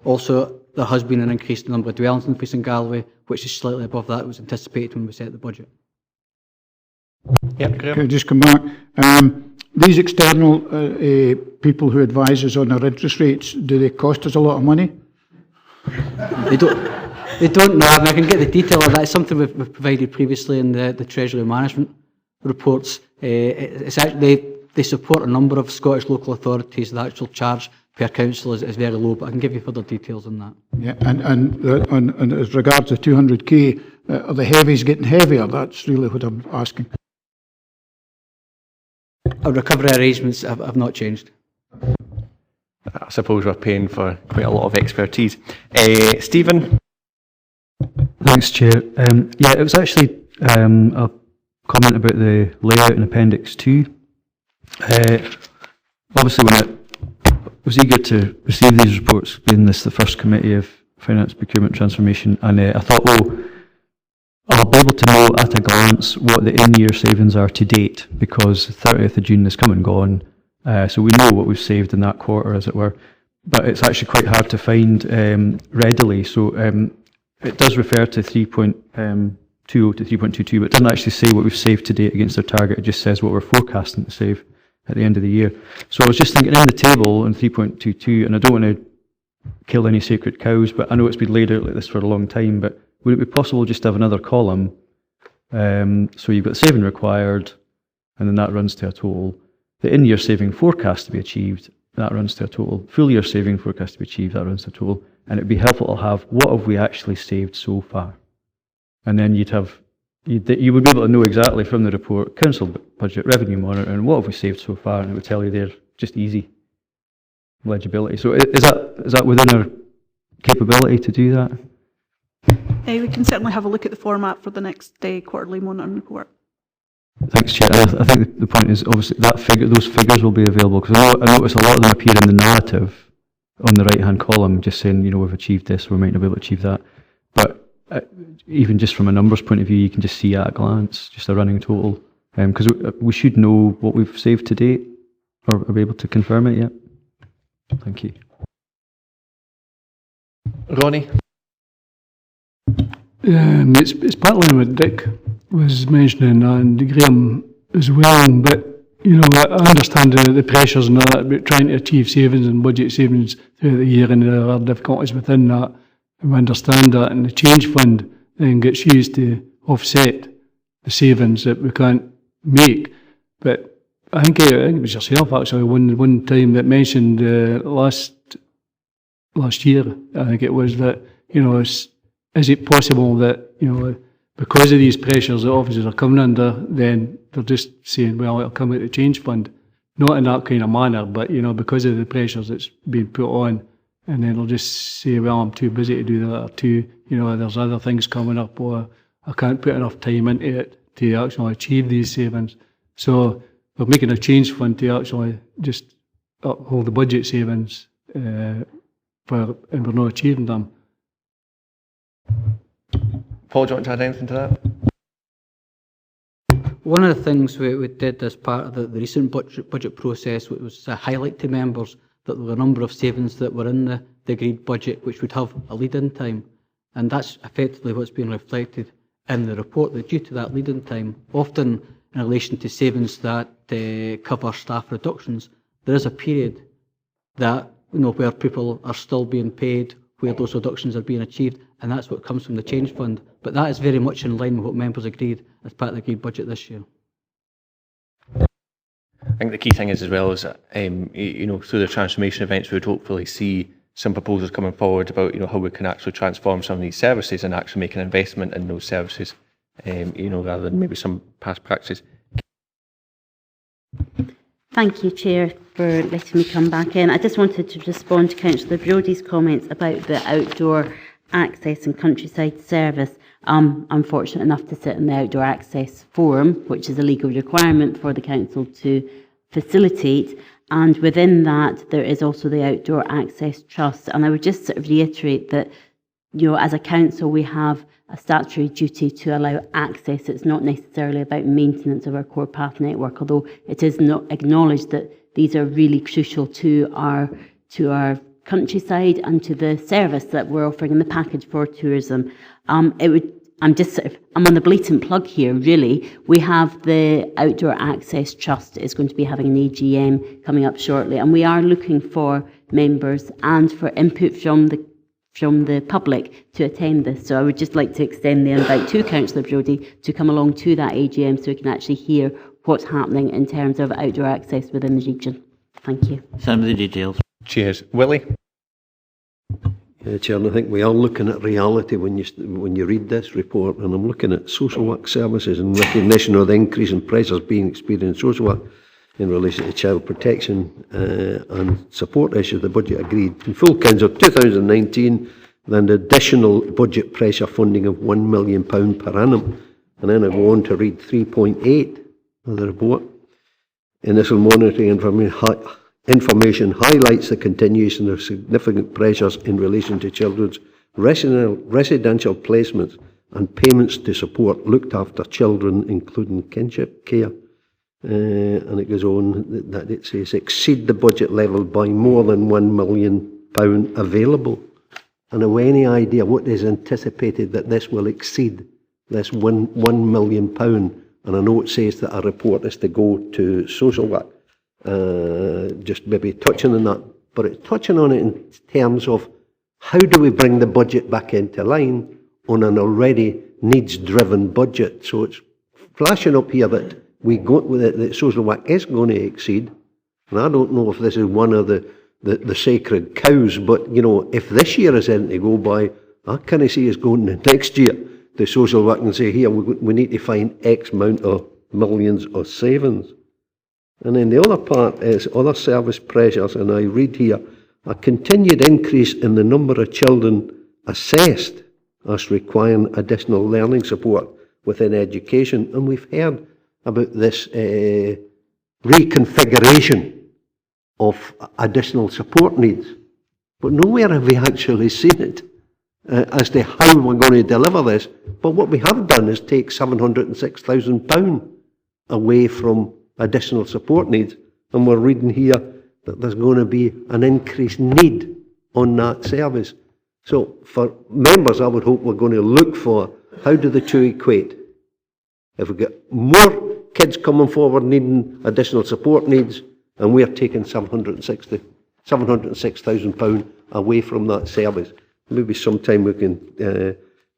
Also, there has been an increased number of dwellings in Dumfries and Galloway, which is slightly above that was anticipated when we set the budget. Yep, Can I just come back? These external people who advise us on our interest rates, do they cost us a lot of money? They don't know. I mean, I can get the detail of that. It's something we've provided previously in the Treasury Management reports. It's actually, they support a number of Scottish local authorities. The actual charge per council is very low, but I can give you further details on that. Yeah, and as regards to 200k, are the heavies getting heavier? That's really what I'm asking. Our recovery arrangements have not changed. I suppose we're paying for quite a lot of expertise. Stephen? Thanks, Chair. Yeah, it was actually a comment about the layout in Appendix 2. Obviously, when I was eager to receive these reports, being this the first committee of Finance, Procurement, Transformation, and I thought, oh, I'll be able to know at a glance what the in-year savings are to date, because 30th of June is come and gone, so we know what we've saved in that quarter, as it were. But it's actually quite hard to find readily, so it does refer to 3.20 to 3.22, but it doesn't actually say what we've saved to date against our target. It just says what we're forecasting to save at the end of the year. So I was just thinking in the table on 3.22, and I don't want to kill any sacred cows, but I know it's been laid out like this for a long time, but would it be possible just to have another column? So you've got saving required, and then that runs to a total. The in-year saving forecast to be achieved, that runs to a total. Full year saving forecast to be achieved, that runs to a total. And it'd be helpful to have what have we actually saved so far. And then you would be able to know exactly from the report, council budget, revenue monitor, and what have we saved so far, and it would tell you there, just easy legibility. So is that within our capability to do that? We can certainly have a look at the format for the next quarterly monitoring report. Thanks, Chair. I think the point is obviously those figures will be available, because I notice a lot of them appear in the narrative on the right-hand column, just saying, we've achieved this, we might not be able to achieve that. But even just from a numbers point of view, you can just see at a glance, just a running total, because we should know what we've saved to date, or are we able to confirm it yet? Thank you. Ronnie? It's partly what Dick was mentioning, and Graham as well, but I understand the pressures and all that about trying to achieve savings and budget savings throughout the year, and there are difficulties within that, and we understand that, and the change fund then gets used to offset the savings that we can't make. But I think it was yourself actually one time that mentioned last year, I think it was, that is it possible that because of these pressures that officers are coming under, then they're just saying, well, it'll come out of the change fund, not in that kind of manner, but because of the pressures that's being put on, and then they'll just say, well, I'm too busy to do that, or there's other things coming up, or I can't put enough time into it to actually achieve these savings. So we're making a change fund to actually just uphold the budget savings and we're not achieving them. Paul, do you want to add anything to that? One of the things we did as part of the recent budget process was to highlight to members that there were a number of savings that were in the agreed budget which would have a lead-in time, and that's effectively what's been reflected in the report, that due to that lead-in time, often in relation to savings that cover staff reductions, there is a period that, where people are still being paid, where those reductions are being achieved, and that's what comes from the change fund. But that is very much in line with what members agreed as part of the agreed budget this year. I think the key thing is as well is that, through the transformation events, we would hopefully see some proposals coming forward about, how we can actually transform some of these services and actually make an investment in those services, rather than maybe some past practices. Thank you, Chair, for letting me come back in. I just wanted to respond to Councillor Brodie's comments about the outdoor access and countryside service. I'm fortunate enough to sit in the Outdoor Access Forum, which is a legal requirement for the Council to facilitate, and within that there is also the Outdoor Access Trust. And I would just sort of reiterate that, as a council we have a statutory duty to allow access. It's not necessarily about maintenance of our core path network, although it is not acknowledged that these are really crucial to our countryside and to the service that we're offering in the package for tourism. I'm on the blatant plug here, really. We have the Outdoor Access Trust is going to be having an AGM coming up shortly, and we are looking for members and for input from the public to attend this. So I would just like to extend the invite to Councillor Brodie to come along to that AGM so we can actually hear what's happening in terms of outdoor access within the region. Thank you. Some of the details. Cheers. Willie? Chair, I think we are looking at reality when you read this report, and I'm looking at social work services in recognition of the increase in pressures being experienced in social work in relation to child protection and support issues. The budget agreed in full council 2019, then additional budget pressure funding of £1 million per annum. And then I go on to read 3.8 of the report. Initial monitoring information highlights the continuation of significant pressures in relation to children's residential placements and payments to support looked after children, including kinship care. And it goes on that it says exceed the budget level by more than £1 million available. And have we any idea what is anticipated that this will exceed, this £1 million? And I know it says that a report is to go to social work. Just maybe touching on that, but it's touching on it in terms of how do we bring the budget back into line on an already needs-driven budget. So it's flashing up here that we go with it, that social work is going to exceed, and I don't know if this is one of the sacred cows, but if this year is anything to go by, I can't see us going to next year to social work and say, here, we need to find X amount of millions of savings. And then the other part is other service pressures, and I read here, a continued increase in the number of children assessed as requiring additional learning support within education. And we've heard about this reconfiguration of additional support needs, but nowhere have we actually seen it as to how we're going to deliver this. But what we have done is take £706,000 away from additional support needs, and we're reading here that there's going to be an increased need on that service. So for members, I would hope we're going to look for how do the two equate. If we get more kids coming forward needing additional support needs, and we're taking £706,000 away from that service, maybe sometime we can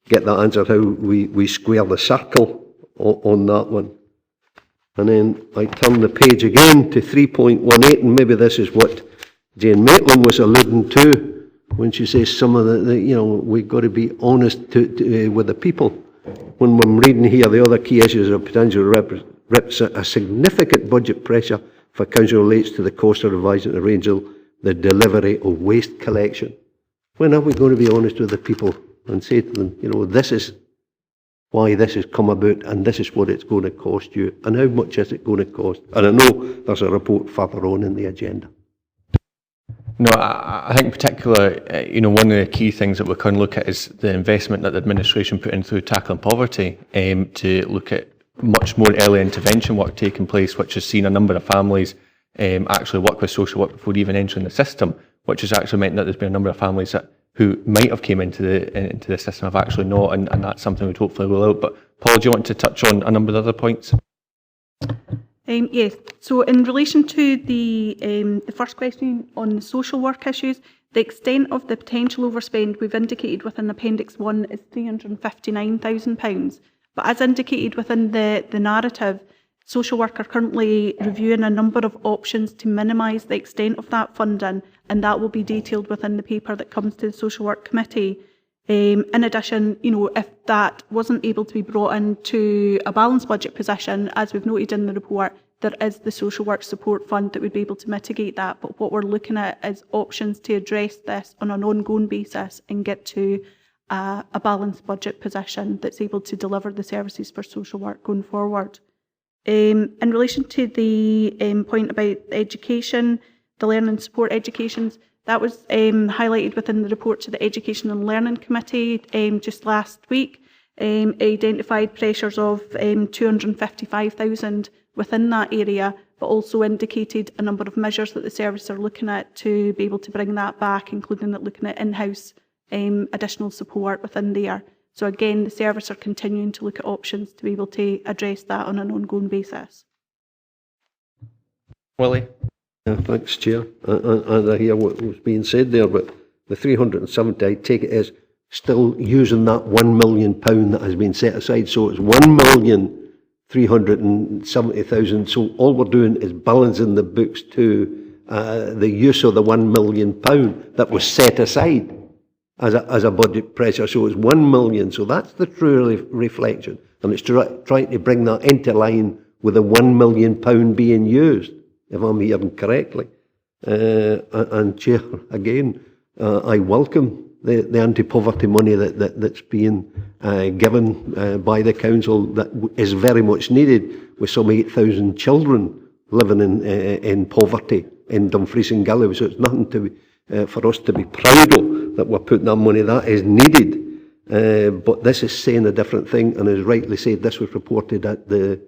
get that answered, how we square the circle on that one. And then I turn the page again to 3.18, and maybe this is what Jane Maitland was alluding to when she says some of we've got to be honest with the people. When I'm reading here, the other key issues of potential represent a significant budget pressure for council relates to the cost of revising the range of the delivery of waste collection. When are we going to be honest with the people and say to them, this is why this has come about, and this is what it's going to cost you, and how much is it going to cost? And I know there's a report further on in the agenda. No, I think particularly, one of the key things that we can look at is the investment that the administration put in through tackling poverty, to look at much more early intervention work taking place, which has seen a number of families actually work with social work before even entering the system, which has actually meant that there's been a number of families who might have came into the system have actually not, and that's something we'd hopefully roll out. But Paul, do you want to touch on a number of other points? Yes, so in relation to the first question on the social work issues, the extent of the potential overspend we've indicated within Appendix 1 is £359,000. But as indicated within the narrative, social work are currently reviewing a number of options to minimise the extent of that funding, and that will be detailed within the paper that comes to the Social Work Committee. In addition, if that wasn't able to be brought into a balanced budget position, as we've noted in the report, there is the Social Work Support Fund that would be able to mitigate that. But what we're looking at is options to address this on an ongoing basis and get to a balanced budget position that's able to deliver the services for social work going forward. In relation to the point about education, the learning support educations, that was highlighted within the report to the Education and Learning Committee just last week. Identified pressures of 255,000 within that area, but also indicated a number of measures that the service are looking at to be able to bring that back, including looking at in-house additional support within there. So again, the service are continuing to look at options to be able to address that on an ongoing basis. Willie? Thanks, Chair. And I hear what was being said there, but the 370, I take it as still using that £1 million that has been set aside. So it's 1,370,000. So all we're doing is balancing the books to the use of the £1 million that was set aside as a budget pressure. So it's 1 million. So that's the true reflection. And it's trying to bring that into line with the £1 million being used, if I'm hearing correctly. And Chair, again, I welcome the anti-poverty money that's being given by the council, that is very much needed, with some 8,000 children living in poverty in Dumfries and Galloway. So it's nothing for us to be proud of that we're putting that money. That is needed. But this is saying a different thing, and as rightly said, this was reported at the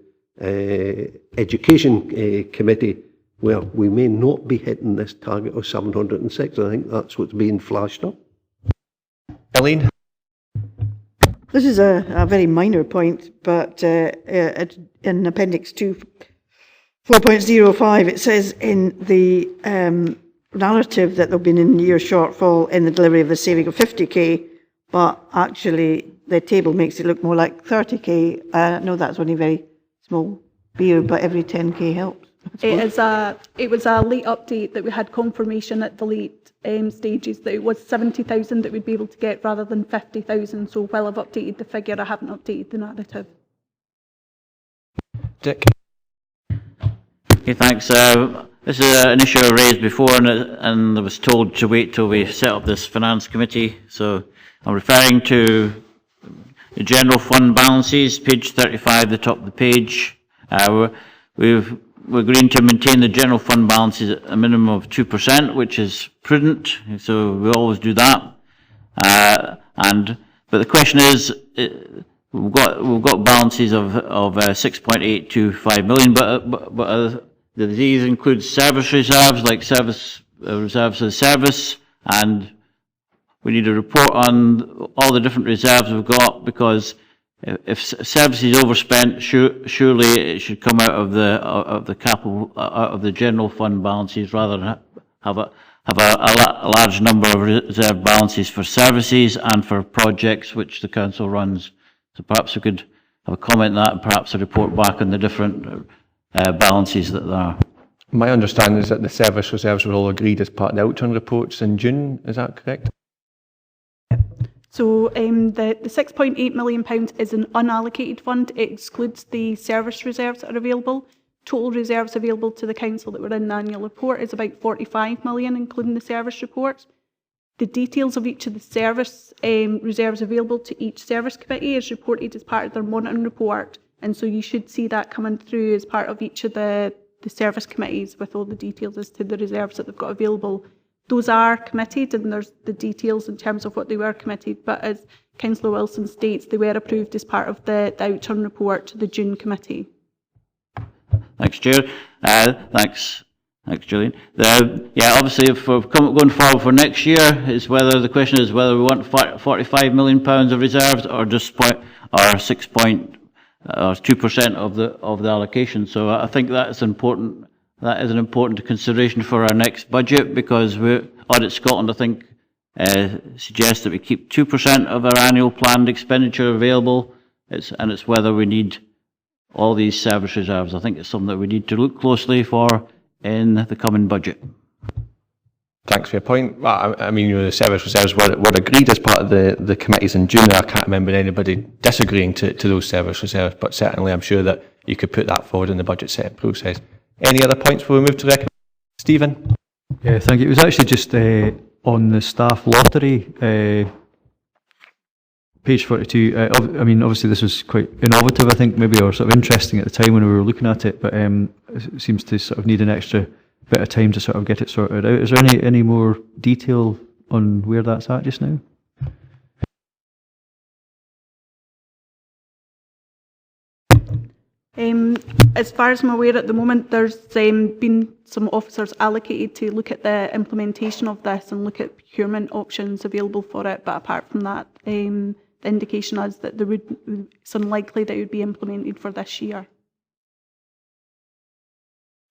Education Committee, where we may not be hitting this target of 706. I think that's what's being flashed up. Eileen? This is a very minor point, but in Appendix 2, 4.05, it says in the narrative that there'll be an in-year shortfall in the delivery of the saving of 50k, but actually the table makes it look more like 30k. I know that's only very small beer, but every 10k helps. It was a late update that we had confirmation at the late stages that it was 70,000 that we'd be able to get rather than 50,000. So while I've updated the figure, I haven't updated the narrative. Dick? Okay, thanks. This is an issue I raised before, and I was told to wait till we set up this finance committee. So I'm referring to the general fund balances, page 35, the top of the page. We're agreeing to maintain the general fund balances at a minimum of 2%, which is prudent. So we always do that. But the question is, we've got balances of 6.825 million, but these include service reserves, like reserves of the service, and we need a report on all the different reserves we've got, because if service is overspent, surely it should come out of the capital, out of the general fund balances, rather than have a large number of reserve balances for services and for projects which the council runs. So perhaps we could have a comment on that, and perhaps a report back on the different balances that there are. My understanding is that the service reserves were all agreed as part of the outturn reports in June. Is that correct? So the £6.8 million is an unallocated fund. It excludes the service reserves that are available. Total reserves available to the council that were in the annual report is about 45 million, including the service reports. The details of each of the service reserves available to each service committee is reported as part of their monitoring report. And so you should see that coming through as part of each of the service committees, with all the details as to the reserves that they've got available those are committed, and there's the details in terms of what they were committed, but as Councillor Wilson states, they were approved as part of the outturn report to the June committee. Thanks, Chair. Thanks, Julian. Obviously, if we're going forward for next year, the question is whether we want £45 million of reserves or just 2% of the allocation. So I think that's important. That is an important consideration for our next budget, because Audit Scotland, I think, suggests that we keep 2% of our annual planned expenditure available. It's whether we need all these service reserves. I think it's something that we need to look closely for in the coming budget. Thanks for your point. Well, I mean, the service reserves were agreed as part of the committees in June. I can't remember anybody disagreeing to those service reserves, but certainly I'm sure that you could put that forward in the budget setting process. Any other points before we move to the recommendation? Stephen? Yeah, thank you. It was actually just on the staff lottery, page 42. I mean, obviously this was quite innovative, I think, maybe, or sort of interesting at the time when we were looking at it, but it seems to sort of need an extra bit of time to sort of get it sorted out. Is there any more detail on where that's at just now? As far as I'm aware at the moment, there's been some officers allocated to look at the implementation of this and look at procurement options available for it, but apart from that, the indication is that it's unlikely that it would be implemented for this year.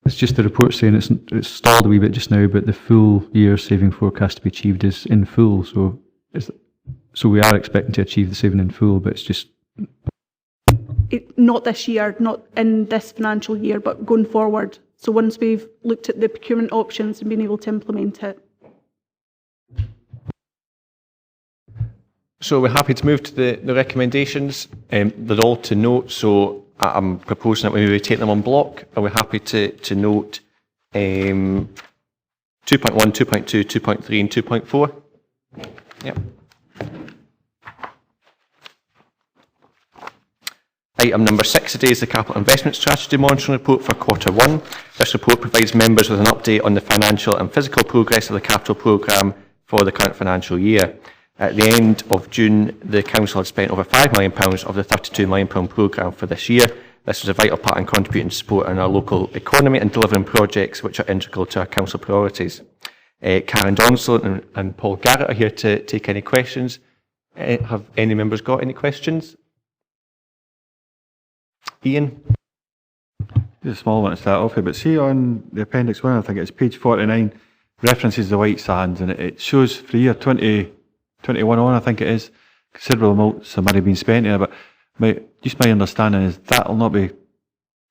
It's just the report saying it's stalled a wee bit just now, but the full year saving forecast to be achieved is in full. So we are expecting to achieve the saving in full, but it's just... Not this year, not in this financial year, but going forward. So once we've looked at the procurement options and been able to implement it. So we're happy to move to the recommendations. They're all to note, so I'm proposing that we maybe take them on block. Are we happy to note 2.1, 2.2, 2.3 and 2.4? Yep. Item number 6 today is the Capital Investment Strategy Monitoring Report for Q1. This report provides members with an update on the financial and physical progress of the capital programme for the current financial year. At the end of June, the Council had spent over £5 million of the £32 million programme for this year. This was a vital part in contributing to support in our local economy and delivering projects which are integral to our Council priorities. Karen Donaldson and Paul Garrett are here to take any questions. Have any members got any questions? Ian? Just a small one to start off with, but see on the Appendix 1, I think it's page 49, references the white sands, and it shows for the year 2021 on, I think it is, considerable amounts of money being spent here, but my understanding is that will not be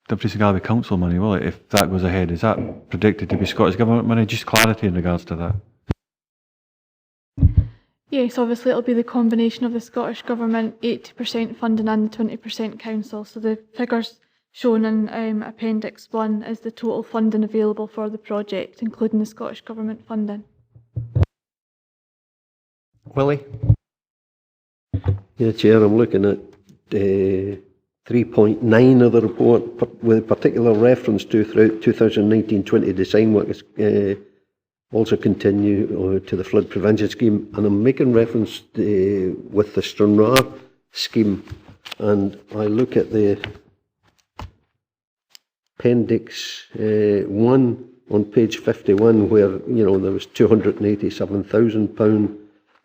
Dumfries and Galloway Council money, will it, if that goes ahead? Is that predicted to be Scottish Government money? Just clarity in regards to that. Yes, obviously it'll be the combination of the Scottish Government 80% funding and the 20% council. So the figures shown in Appendix 1 is the total funding available for the project, including the Scottish Government funding. Willie? Yeah, Chair, I'm looking at 3.9 of the report with particular reference to throughout 2019-20 design work also continue to the flood prevention scheme, and I'm making reference with the Stranraer scheme, and I look at the Appendix 1 on page 51 where there was £287,000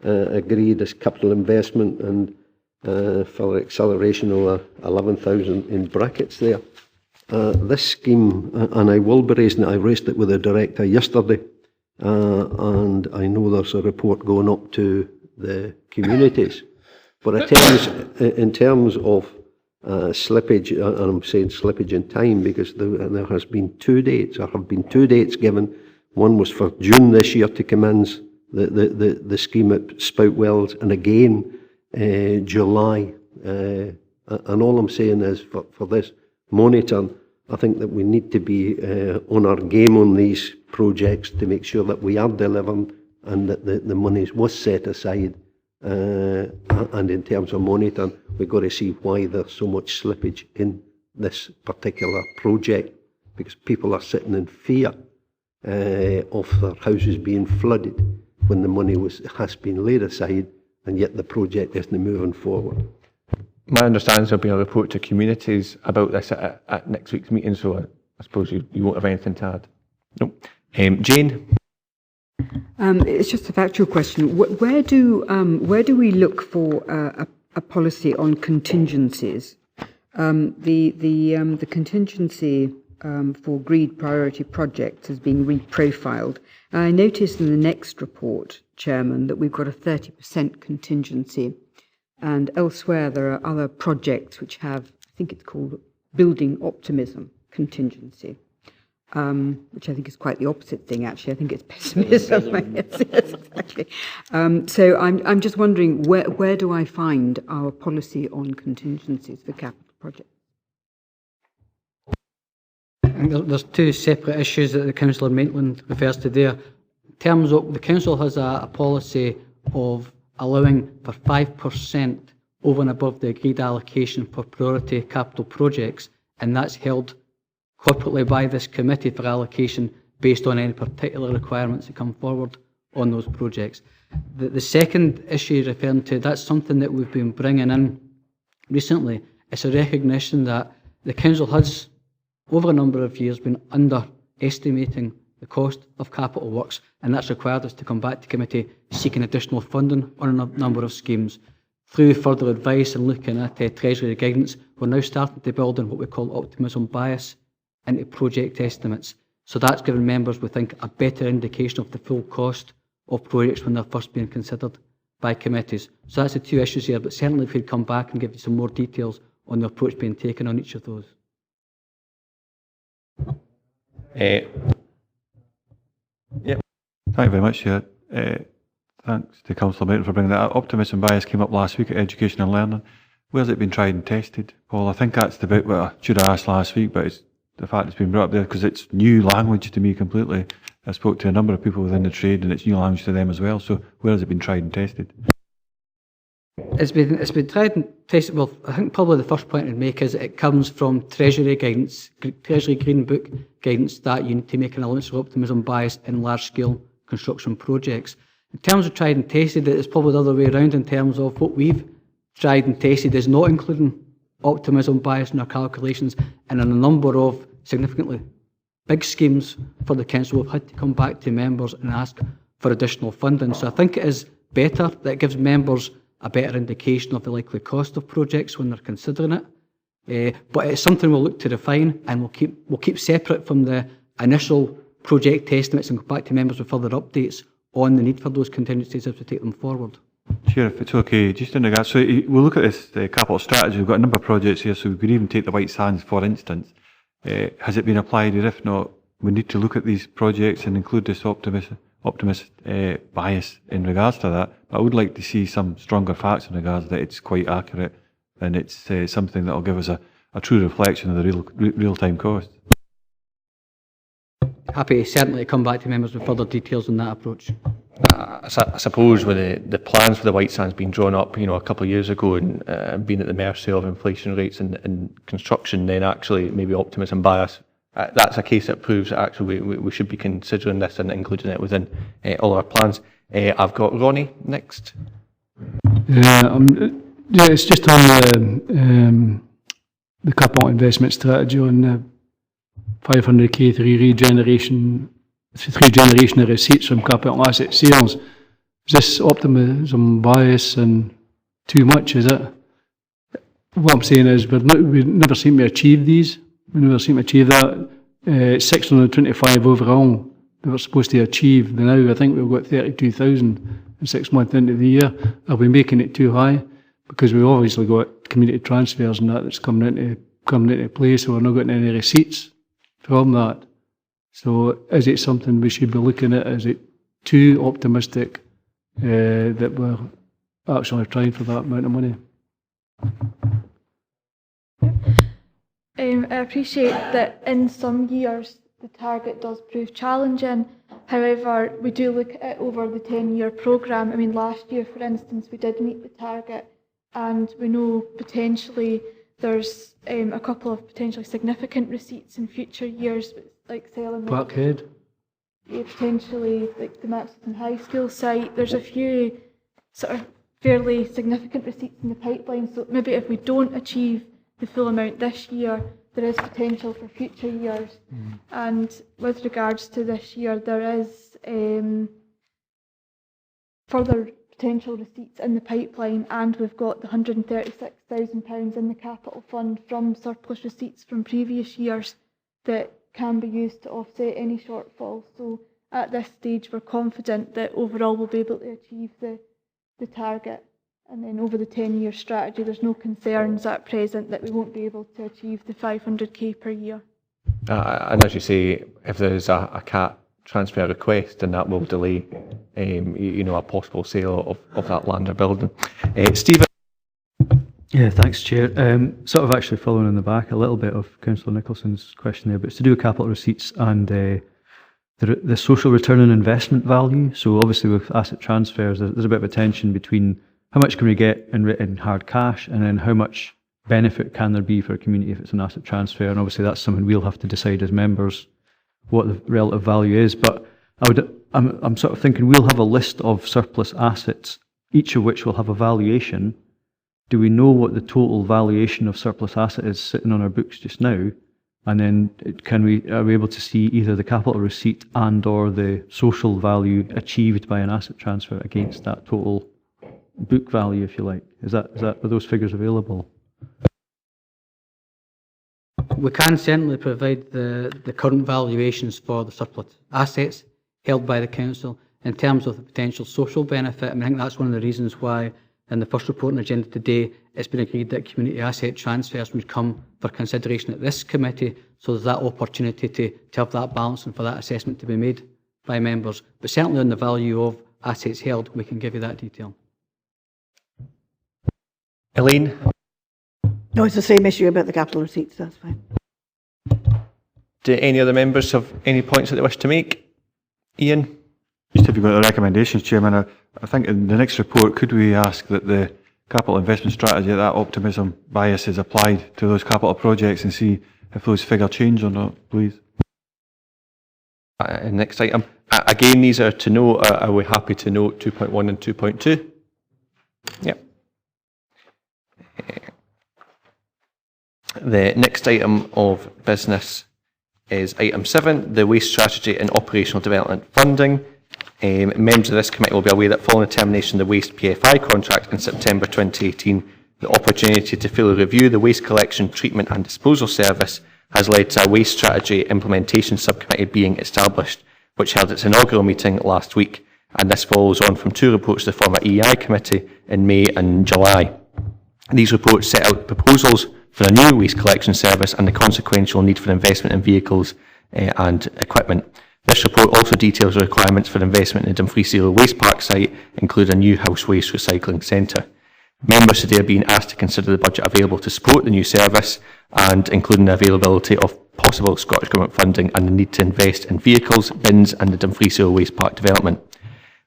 agreed as capital investment and for acceleration of 11,000 in brackets there. This scheme, and I will be raising it, I raised it with the director yesterday, and I know there's a report going up to the communities. But in terms of slippage, and I'm saying slippage in time because there has been 2 dates, or have been 2 dates given. One was for June this year to commence the scheme at Spout Wells, and again July. And all I'm saying is for this monitoring, I think that we need to be on our game on these projects to make sure that we are delivering and that the money was set aside. And in terms of monitoring, we've got to see why there's so much slippage in this particular project, because people are sitting in fear of their houses being flooded when the money has been laid aside, and yet the project isn't moving forward. My understanding is there'll be a report to communities about this at next week's meeting, so I suppose you won't have anything to add. No. Jane? It's just a factual question. Where do we look for a policy on contingencies? The contingency for agreed priority projects is being reprofiled. I noticed in the next report, Chairman, that we've got a 30% contingency, and elsewhere there are other projects which have, I think it's called building optimism contingency, which I think is quite the opposite thing, actually. I think it's pessimism. Yes, exactly. So I'm just wondering, where do I find our policy on contingencies for capital projects? I think there's two separate issues that the Councillor Maitland refers to there. In terms of, the Council has a policy of allowing for 5% over and above the agreed allocation for priority capital projects, and that's held corporately by this committee for allocation based on any particular requirements that come forward on those projects. The second issue you're referring to, that's something that we've been bringing in recently. It's a recognition that the Council has, over a number of years, been underestimating the cost of capital works, and that's required us to come back to committee seeking additional funding on a number of schemes. Through further advice and looking at Treasury guidance, we're now starting to build on what we call optimism bias into project estimates. So that's given members, we think, a better indication of the full cost of projects when they're first being considered by committees. So that's the two issues here, but certainly if we'd come back and give you some more details on the approach being taken on each of those. Yep. Thank you very much, Chair. Thanks to Councillor Maitland for bringing that up. Optimism bias came up last week at Education and Learning. Where's it been tried and tested, Paul? I think that's the bit what I should have asked last week, but it's the fact it's been brought up there because it's new language to me completely. I spoke to a number of people within the trade and it's new language to them as well. So where has it been tried and tested? It's been tried and tested. Well, I think probably the first point I'd make is it comes from Treasury guidance, Treasury Green Book guidance, that you need to make an allowance for optimism bias in large-scale construction projects. In terms of tried and tested, it's probably the other way around in terms of what we've tried and tested is not including optimism bias in our calculations, and in a number of significantly big schemes for the Council, we've had to come back to members and ask for additional funding. So I think it is better that it gives members a better indication of the likely cost of projects when they're considering it. But it's something we'll look to refine, and we'll keep separate from the initial project estimates and go back to members with further updates on the need for those contingencies as we take them forward. Chair, if it's okay, just in regards, so we'll look at this capital strategy. We've got a number of projects here, so we could even take the White Sands, for instance. Has it been applied? And if not, we need to look at these projects and include this optimist bias in regards to that. But I would like to see some stronger facts in regards that it's quite accurate and it's something that will give us a true reflection of the real-time cost. Happy certainly to come back to members with further details on that approach. I suppose with the plans for the White Sands being drawn up, a couple of years ago and being at the mercy of inflation rates and construction, then actually maybe optimism bias, that's a case that proves that actually we should be considering this and including it within all our plans. I've got Ronnie next. Yeah, it's just on the capital investment strategy on the 500k three generation of receipts from capital asset sales. Is this optimism bias and too much, is it? What I'm saying is we never seem to achieve these. We never seem to achieve that. 625 overall we were supposed to achieve. Now I think we've got 32,000 in 6 months into the year. Are we making it too high? Because we've obviously got community transfers and that's coming into play, so we're not getting any receipts from that. So is it something we should be looking at? Is it too optimistic that we're actually trying for that amount of money? I appreciate that in some years the target does prove challenging. However, we do look at it over the 10-year programme. I mean, last year, for instance, we did meet the target, and we know potentially there's a couple of potentially significant receipts in future years, like selling. Parkhead? potentially like the Maxton High School site, there's a few sort of fairly significant receipts in the pipeline, so maybe if we don't achieve the full amount this year, there is potential for future years. And with regards to this year, there is further potential receipts in the pipeline, and we've got the £136,000 in the capital fund from surplus receipts from previous years that can be used to offset any shortfall. So at this stage, we're confident that overall we'll be able to achieve the target. And then over the 10-year strategy, there's no concerns at present that we won't be able to achieve the 500k per year. And as you say, if there's a CAT transfer request, then that will delay, a possible sale of that land or building. Stephen? Yeah, thanks, Chair. Sort of actually following in the back a little bit of Councillor Nicholson's question there, but it's to do with capital receipts and the social return on investment value. So obviously with asset transfers, there's a bit of a tension between how much can we get in hard cash, and then how much benefit can there be for a community if it's an asset transfer. And obviously that's something we'll have to decide as members what the relative value is. But I'm sort of thinking we'll have a list of surplus assets, each of which will have a valuation. Do we know what the total valuation of surplus asset is sitting on our books just now? And then are we able to see either the capital receipt and or the social value achieved by an asset transfer against that total book value, if you like? Are those figures available? We can certainly provide the current valuations for the surplus assets held by the council. In terms of the potential social benefit, I think that's one of the reasons why in the first report on the agenda today it's been agreed that community asset transfers would come for consideration at this committee, so there's that opportunity to have that balance and for that assessment to be made by members. But certainly on the value of assets held, we can give you that detail. Elaine? No, it's the same issue about the capital receipts, that's fine. Do any other members have any points that they wish to make? Ian? Just if you've got the recommendations, Chairman, I think in the next report, could we ask that the capital investment strategy, that optimism bias is applied to those capital projects and see if those figures change or not, please? Next item. Again, these are to note. Are we happy to note 2.1 and 2.2? Yep. The next item of business is item 7, the waste strategy and operational development funding. Members of this committee will be aware that following the termination of the waste PFI contract in September 2018, the opportunity to fully review the waste collection, treatment and disposal service has led to a waste strategy implementation subcommittee being established, which held its inaugural meeting last week, and this follows on from 2 reports to the former EI committee in May and July. These reports set out proposals for a new waste collection service and the consequential need for investment in vehicles and equipment. This report also details the requirements for investment in the Dumfries and Galloway Waste Park site, including a new house waste recycling centre. Members today are being asked to consider the budget available to support the new service, and including the availability of possible Scottish Government funding and the need to invest in vehicles, bins and the Dumfries and Galloway Waste Park development.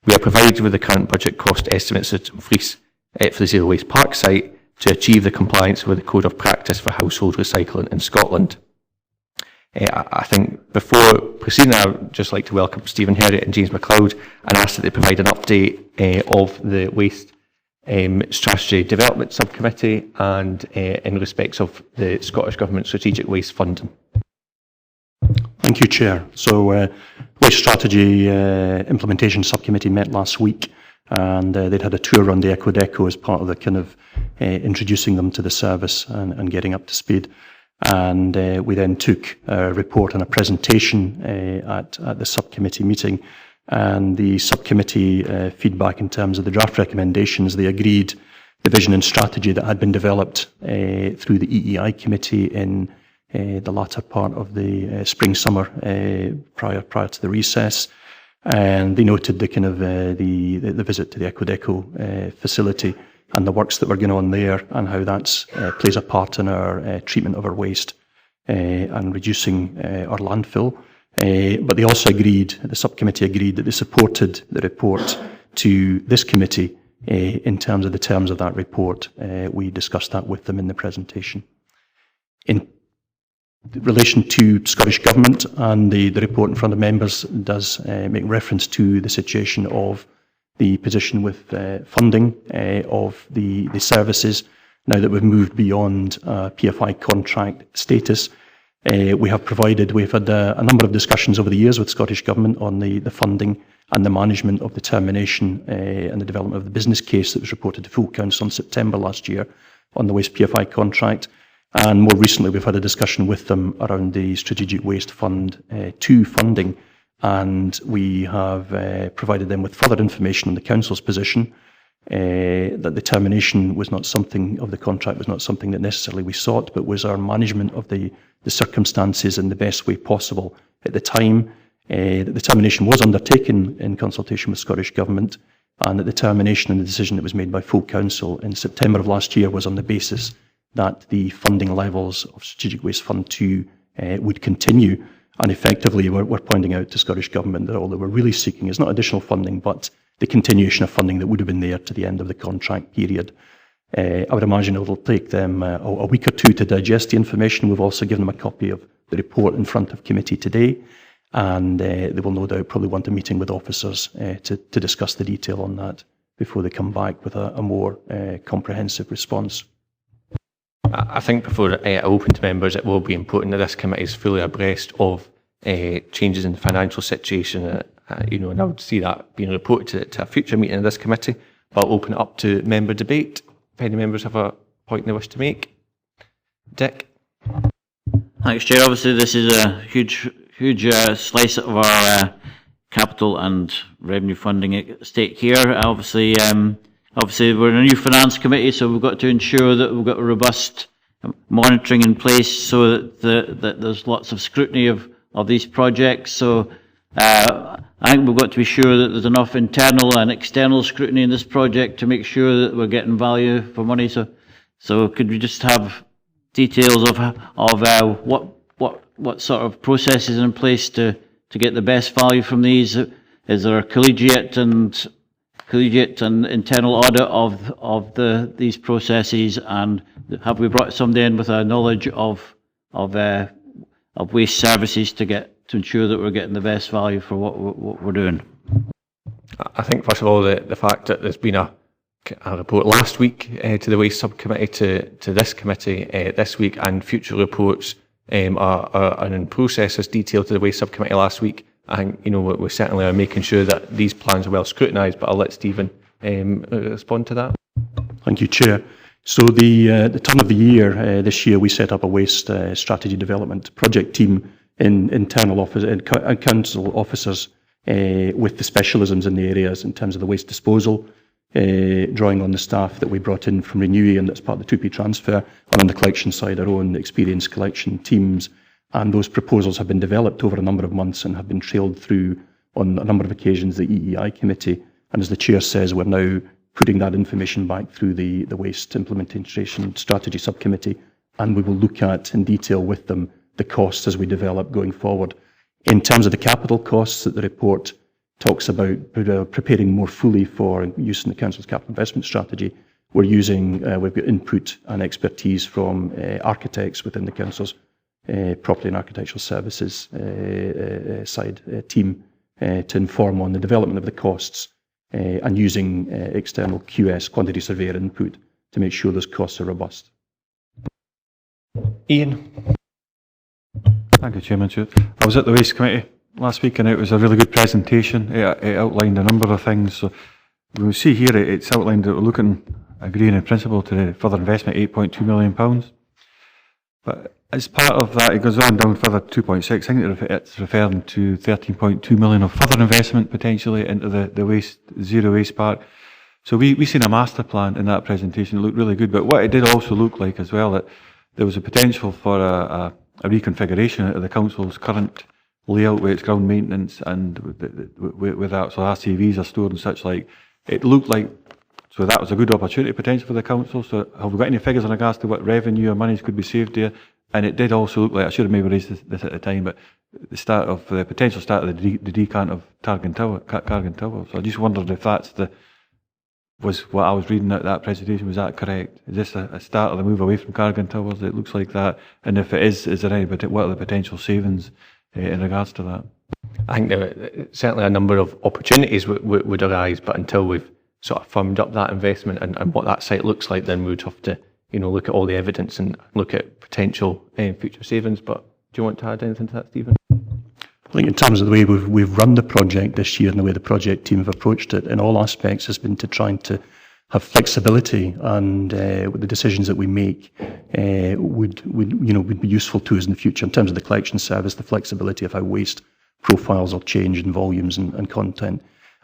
We are provided with the current budget cost estimates of Dumfries for the Zero Waste Park site to achieve the compliance with the Code of Practice for Household Recycling in Scotland. I think before proceeding, I would just like to welcome Stephen Herriot and James McLeod and ask that they provide an update of the Waste Strategy Development Subcommittee and in respects of the Scottish Government Strategic Waste Funding. Thank you, Chair. So, Waste Strategy Implementation Subcommittee met last week, and they'd had a tour around the Echo Deco as part of the kind of introducing them to the service and getting up to speed. And we then took a report and a presentation at the subcommittee meeting, and the subcommittee feedback in terms of the draft recommendations. They agreed the vision and strategy that had been developed through the EEI committee in the latter part of the spring-summer prior to the recess. And they noted the kind of the visit to the Echo Deco facility and the works that were going on there, and how that plays a part in our treatment of our waste and reducing our landfill. But they also agreed, the subcommittee agreed, that they supported the report to this committee in terms of the terms of that report. We discussed that with them in the presentation. In relation to Scottish Government, and the report in front of members does make reference to the situation of the position with funding of the services now that we've moved beyond PFI contract status. We've had a number of discussions over the years with Scottish Government on the funding and the management of the termination and the development of the business case that was reported to full council in September last year on the Waste PFI contract. And more recently, we've had a discussion with them around the Strategic Waste Fund 2 funding, and we have provided them with further information on the council's position, that the termination was not something of the contract, was not something that necessarily we sought, but was our management of the circumstances in the best way possible at the time. That the termination was undertaken in consultation with Scottish Government, and that the termination and the decision that was made by full council in September of last year was on the basis that the funding levels of Strategic Waste Fund 2 would continue. And effectively, we're pointing out to Scottish Government that all that we're really seeking is not additional funding, but the continuation of funding that would have been there to the end of the contract period. I would imagine it will take them a week or two to digest the information. We've also given them a copy of the report in front of committee today, and they will no doubt probably want a meeting with officers to discuss the detail on that before they come back with a more comprehensive response. I think before I open to members, it will be important that this committee is fully abreast of changes in the financial situation. And I would see that being reported to a future meeting of this committee. But I'll open it up to member debate. If any members have a point they wish to make. Dick. Thanks, Chair. Obviously, this is a huge slice of our capital and revenue funding at stake here. Obviously, we're in a new finance committee, so we've got to ensure that we've got a robust monitoring in place so that there's lots of scrutiny of these projects. So I think we've got to be sure that there's enough internal and external scrutiny in this project to make sure that we're getting value for money. So could we just have details of what sort of processes in place to get the best value from these? Is there a collegiate and internal audit of these processes, and have we brought somebody in with a knowledge of waste services to ensure that we're getting the best value for what we're doing? I think first of all the fact that there's been a report last week to the Waste Subcommittee to this committee this week, and future reports are in process as detailed to the Waste Subcommittee last week. I think we certainly are making sure that these plans are well scrutinised, but I'll let Stephen respond to that. Thank you, Chair. So the turn of the year, this year, we set up a waste strategy development project team in council officers with the specialisms in the areas in terms of the waste disposal, drawing on the staff that we brought in from Renewy, and that's part of the 2P transfer, and on the collection side, our own experienced collection teams. And those proposals have been developed over a number of months and have been trailed through on a number of occasions the EEI committee. And as the Chair says, we're now putting that information back through the Waste Implementation Strategy Subcommittee, and we will look at in detail with them the costs as we develop going forward. In terms of the capital costs that the report talks about preparing more fully for use in the Council's capital investment strategy, we've got input and expertise from architects within the Council's property and architectural services team to inform on the development of the costs and using external QS, quantity surveyor input, to make sure those costs are robust. Ian. Thank you, Chairman. I was at the Waste Committee last week and it was a really good presentation. It outlined a number of things. So we see here it's outlined that we're looking, agreeing in principle to the further investment, £8.2 million. But as part of that, it goes on down further 2.6. I think it's referring to 13.2 million of further investment potentially into the waste, zero waste park. So we seen a master plan in that presentation. It looked really good. But what it did also look like as well, that there was a potential for a reconfiguration of the council's current layout with its ground maintenance and with that, so RCVs are stored and such like. It looked like, so that was a good opportunity potential for the council. So have we got any figures in regards to what revenue or monies could be saved there? And it did also look like, I should have maybe raised this at the time, but the potential start of the decant of Cargan Tower. So I just wondered if that's Was what I was reading out that presentation, was that correct? Is this a start of the move away from Carrigan Towers? It looks like that. And if it is there any, what are the potential savings in regards to that? I think certainly a number of opportunities would arise, but until we've sort of firmed up that investment and what that site looks like, then we would have to, look at all the evidence and look at potential future savings. But do you want to add anything to that, Stephen? I think in terms of the way we've run the project this year and the way the project team have approached it in all aspects has been to trying to have flexibility, and with the decisions that we make would be useful to us in the future. In terms of the collection service, the flexibility of how waste profiles will change in volumes and content.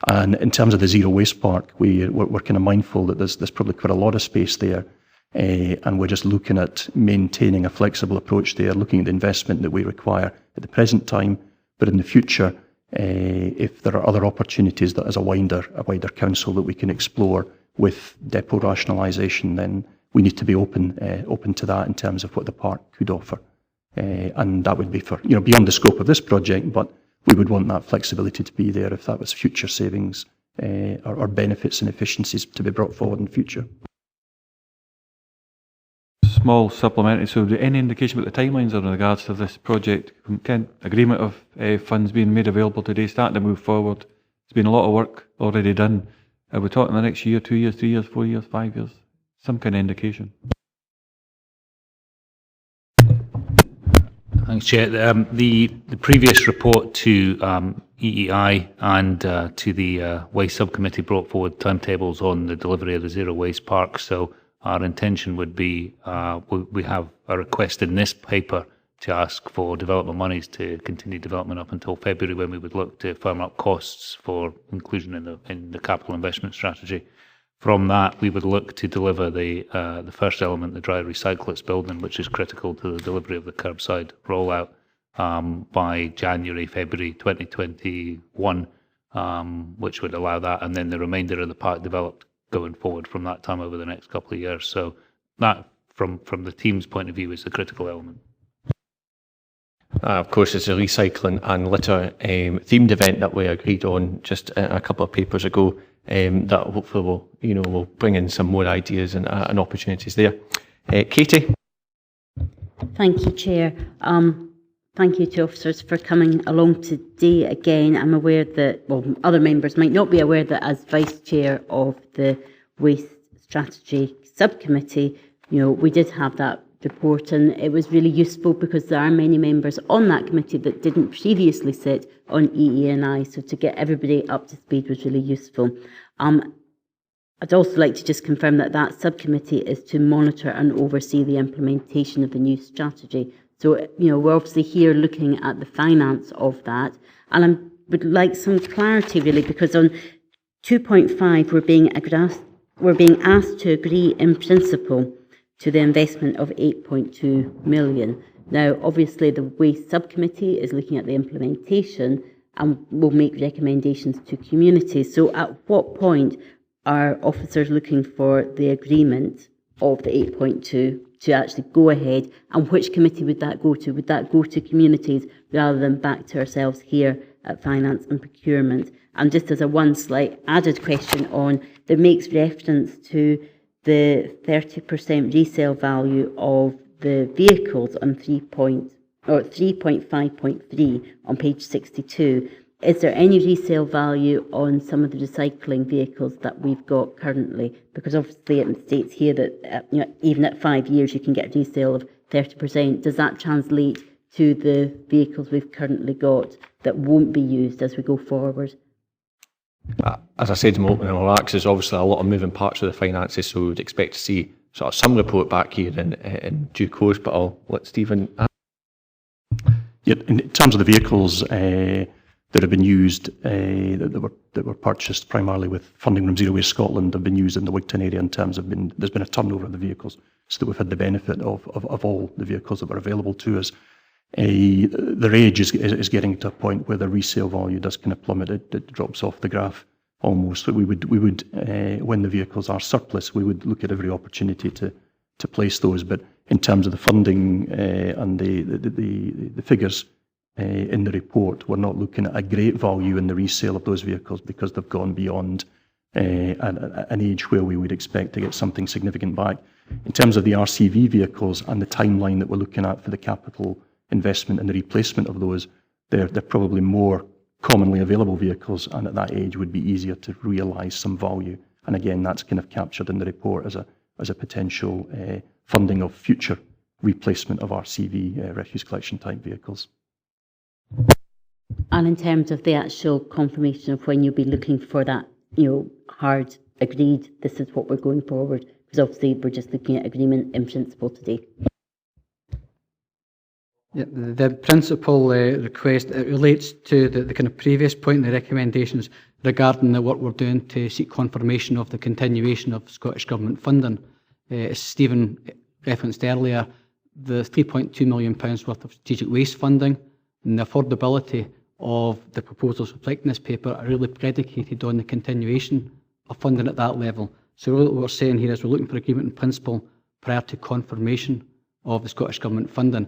And in terms of the zero waste park, we're kind of mindful that there's probably quite a lot of space there, and we're just looking at maintaining a flexible approach there, looking at the investment that we require at the present time. But in the future, if there are other opportunities that as a wider council that we can explore with depot rationalisation, then we need to be open to that in terms of what the park could offer. And that would be for, beyond the scope of this project, but we would want that flexibility to be there if that was future savings or benefits and efficiencies to be brought forward in the future. Small supplementary, so any indication about the timelines in regards to this project? Agreement of funds being made available today, starting to move forward. There's been a lot of work already done. Are we talking the next year, 2 years, 3 years, 4 years, 5 years? Some kind of indication. Thanks, Chair. The previous report to EEI and to the Waste Subcommittee brought forward timetables on the delivery of the Zero Waste Park. So our intention would be, we have a request in this paper to ask for development monies to continue development up until February, when we would look to firm up costs for inclusion in the capital investment strategy. From that, we would look to deliver the first element, the dry recyclates building, which is critical to the delivery of the curbside rollout, by January, February 2021, which would allow that, and then the remainder of the park developed going forward from that time over the next couple of years. So that, from the team's point of view, is the critical element. Of course, it's a recycling and litter themed event that we agreed on just a couple of papers ago. That hopefully will bring in some more ideas and opportunities there. Katie? Thank you, Chair. Thank you to officers for coming along today again. I'm aware that, other members might not be aware that as Vice Chair of the Waste Strategy Subcommittee, we did have that report, and it was really useful because there are many members on that committee that didn't previously sit on EE&I, so to get everybody up to speed was really useful. I'd also like to just confirm that that subcommittee is to monitor and oversee the implementation of the new strategy. So, we're obviously here looking at the finance of that, and I would like some clarity really, because on 2.5 we're being asked to agree in principle to the investment of 8.2 million. Now, obviously, the Waste Subcommittee is looking at the implementation and will make recommendations to communities. So at what point are officers looking for the agreement of the 8.2 to actually go ahead, and which committee would that go to? Would that go to communities rather than back to ourselves here at Finance and Procurement? And just as a one slight added question on, there makes reference to the 30% resale value of the vehicles on 3.5.3 on page 62. Is there any resale value on some of the recycling vehicles that we've got currently? Because obviously it states here that even at 5 years you can get a resale of 30%. Does that translate to the vehicles we've currently got that won't be used as we go forward? As I said in my opening remarks, there's obviously a lot of moving parts of the finances, so we would expect to see sort of some report back here in due course, but I'll let Stephen add. Yeah, in terms of the vehicles that have been used, that were purchased primarily with funding from Zero Waste Scotland, have been used in the Wigton area in terms of there's been a turnover of the vehicles, so that we've had the benefit of all the vehicles that were available to us. Their age is getting to a point where the resale value does kind of plummet. It drops off the graph almost. So we would when the vehicles are surplus, we would look at every opportunity to place those. But in terms of the funding and the figures in the report, we're not looking at a great value in the resale of those vehicles because they've gone beyond an age where we would expect to get something significant back. In terms of the RCV vehicles and the timeline that we're looking at for the capital investment and the replacement of those, they're probably more commonly available vehicles, and at that age would be easier to realise some value. And again, that's kind of captured in the report as a potential funding of future replacement of RCV, refuse collection type vehicles. And in terms of the actual confirmation of when you'll be looking for that, hard agreed, this is what we're going forward, because obviously we're just looking at agreement in principle today. Yeah, the principal request, it relates to the kind of previous point in the recommendations regarding the work we're doing to seek confirmation of the continuation of Scottish Government funding. As Stephen referenced earlier, the £3.2 million worth of strategic waste funding and the affordability of the proposals reflecting this paper are really predicated on the continuation of funding at that level. So what we're saying here is we're looking for agreement in principle prior to confirmation of the Scottish Government funding.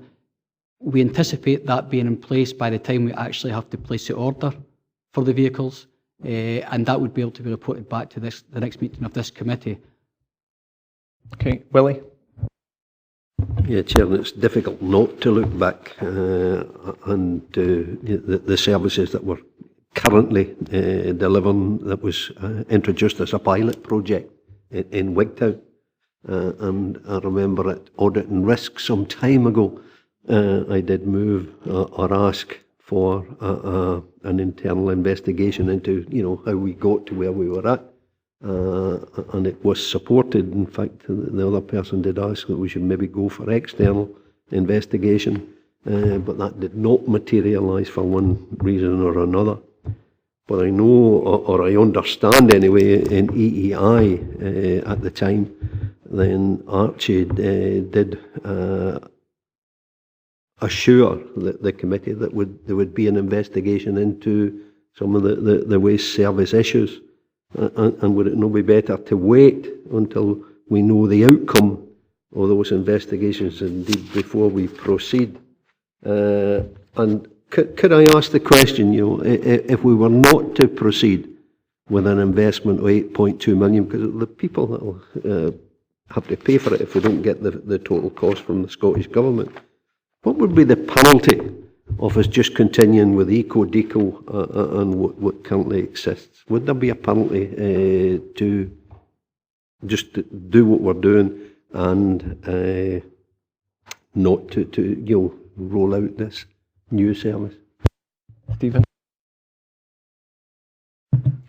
We anticipate that being in place by the time we actually have to place the order for the vehicles, and that would be able to be reported back to the next meeting of this committee. Okay, Willie? Yeah, Chair, it's difficult not to look back and the services that we're currently delivering that was introduced as a pilot project in Wigtown. And I remember at Audit and Risk some time ago, I did move or ask for an internal investigation into, how we got to where we were at. And it was supported. In fact, the other person did ask that we should maybe go for external investigation, but that did not materialise for one reason or another. But I know, or I understand anyway, in EEI at the time, then Archie did assure the committee that there would be an investigation into some of the waste service issues. And would it not be better to wait until we know the outcome of those investigations, indeed, before we proceed? And could I ask the question, if we were not to proceed with an investment of 8.2 million, because the people that will have to pay for it if we don't get the total cost from the Scottish Government, what would be the penalty of us just continuing with eco-deco and what currently exists? Would there be a penalty to just do what we're doing and not to roll out this new service? Stephen?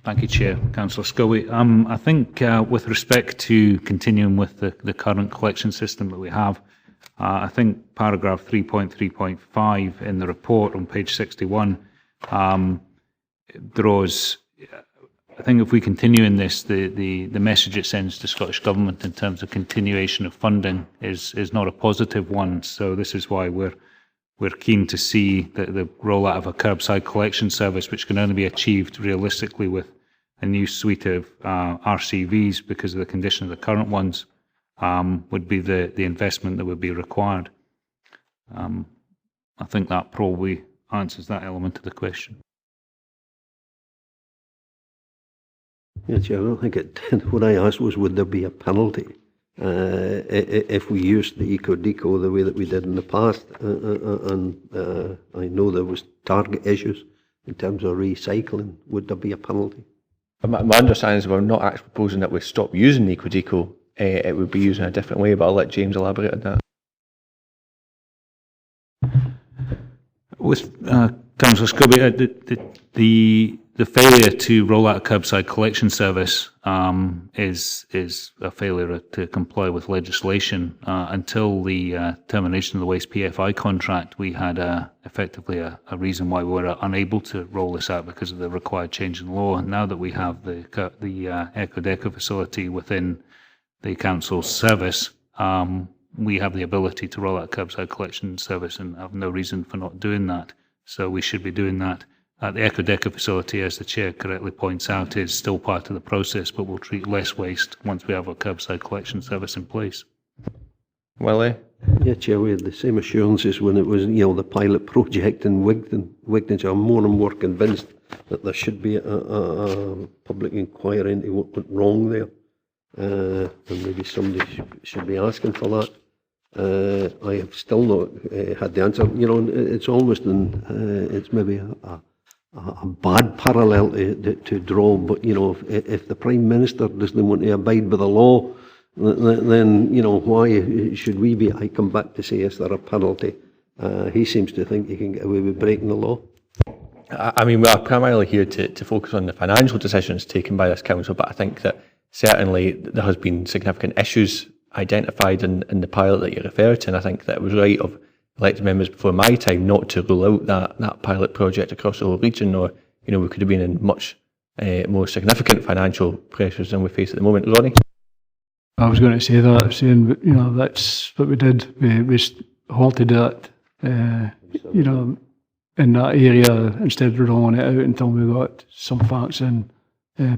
Thank you, Chair. Councillor Scully. I think with respect to continuing with the current collection system that we have, I think paragraph 3.3.5 in the report on page 61 draws, I think if we continue in this, the message it sends to Scottish Government in terms of continuation of funding is not a positive one. So this is why we're keen to see the rollout of a curbside collection service, which can only be achieved realistically with a new suite of RCVs because of the condition of the current ones. Would be the investment that would be required. I think that probably answers that element of the question. Yeah, Chair, I don't think it did. What I asked was, would there be a penalty if we used the eco-deco the way that we did in the past? And I know there was target issues in terms of recycling. Would there be a penalty? My understanding is we're not actually proposing that we stop using eco-deco. It would be used in a different way, but I'll let James elaborate on that. With Councillor Scobie, the failure to roll out a curbside collection service is a failure to comply with legislation. Until the termination of the Waste PFI contract, we had effectively a reason why we were unable to roll this out because of the required change in law. And now that we have the Eco-Deco facility within the council's service, we have the ability to roll out a curbside collection service and have no reason for not doing that. So we should be doing that. The Eco-Deco facility, as the Chair correctly points out, is still part of the process, but we'll treat less waste once we have a curbside collection service in place. Willie, Yeah, Chair, we had the same assurances when it was, the pilot project in Wigton. I'm more and more convinced that there should be a public inquiry into what went wrong there. And maybe somebody should be asking for that. I have still not had the answer. It's almost it's maybe a bad parallel to draw, but if the Prime Minister doesn't want to abide by the law, then why should we be? I come back to say, is there a penalty? He seems to think he can get away with breaking the law. I mean, we are primarily here to focus on the financial decisions taken by this council, but I think that certainly there has been significant issues identified in the pilot that you refer to, and I think that it was right of elected members before my time not to rule out that pilot project across the whole region, or we could have been in much more significant financial pressures than we face at the moment. Ronnie? I was going to say that, saying, that's what we did. We halted that, in that area instead of rolling it out until we got some facts in,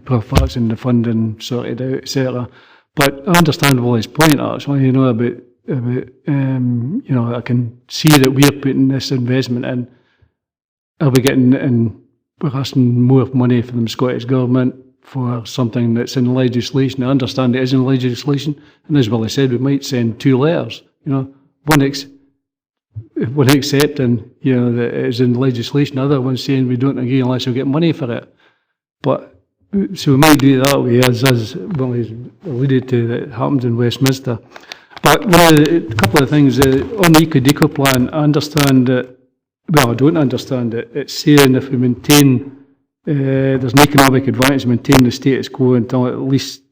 proof facts in the funding sorted out, etc. But I understand Wally's point, actually, about I can see that we're putting this investment in. Are we getting in? We're asking more money from the Scottish Government for something that's in legislation. I understand it is in legislation, and as Willie said, we might send 2 letters. One accepting that it is in legislation, the other one saying we don't agree unless we get money for it. But so we might do it that way, as Willie's alluded to, that happened in Westminster. But a couple of things on the Eco-Deco plan, I understand that. Well, I don't understand it. It's saying if we maintain. There's an economic advantage to maintain the status quo until at least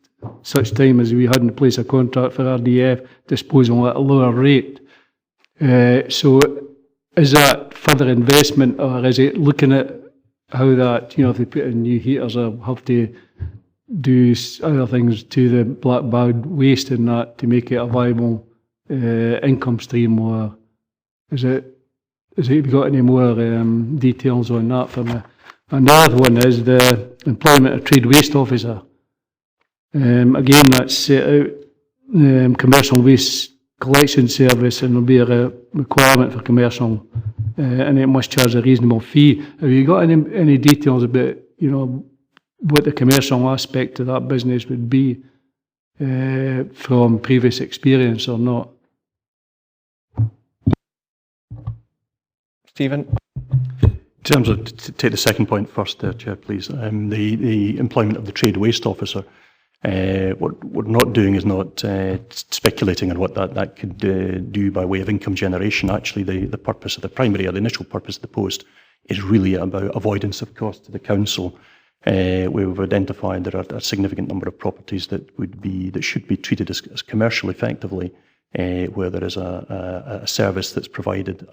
such time as we had in place a contract for RDF disposal at a lower rate. So is that further investment, or is it looking at how that, if they put in new heaters or have to do other things to the black bag waste and that to make it a viable income stream, or have you got any more details on that for me? And the other one is the employment of trade waste officer. Again, that's set out commercial waste collection service, and there'll be a requirement for commercial, and it must charge a reasonable fee. Have you got any details about what the commercial aspect of that business would be from previous experience or not? Stephen? In terms of, to take the second point first there, Chair, please, the employment of the trade waste officer, what we're not doing is not speculating on what that could do by way of income generation. Actually, the purpose of the primary, or the initial purpose of the post, is really about avoidance of cost to the council. We've identified there are a significant number of properties that should be treated as commercial effectively, where there is a service that's provided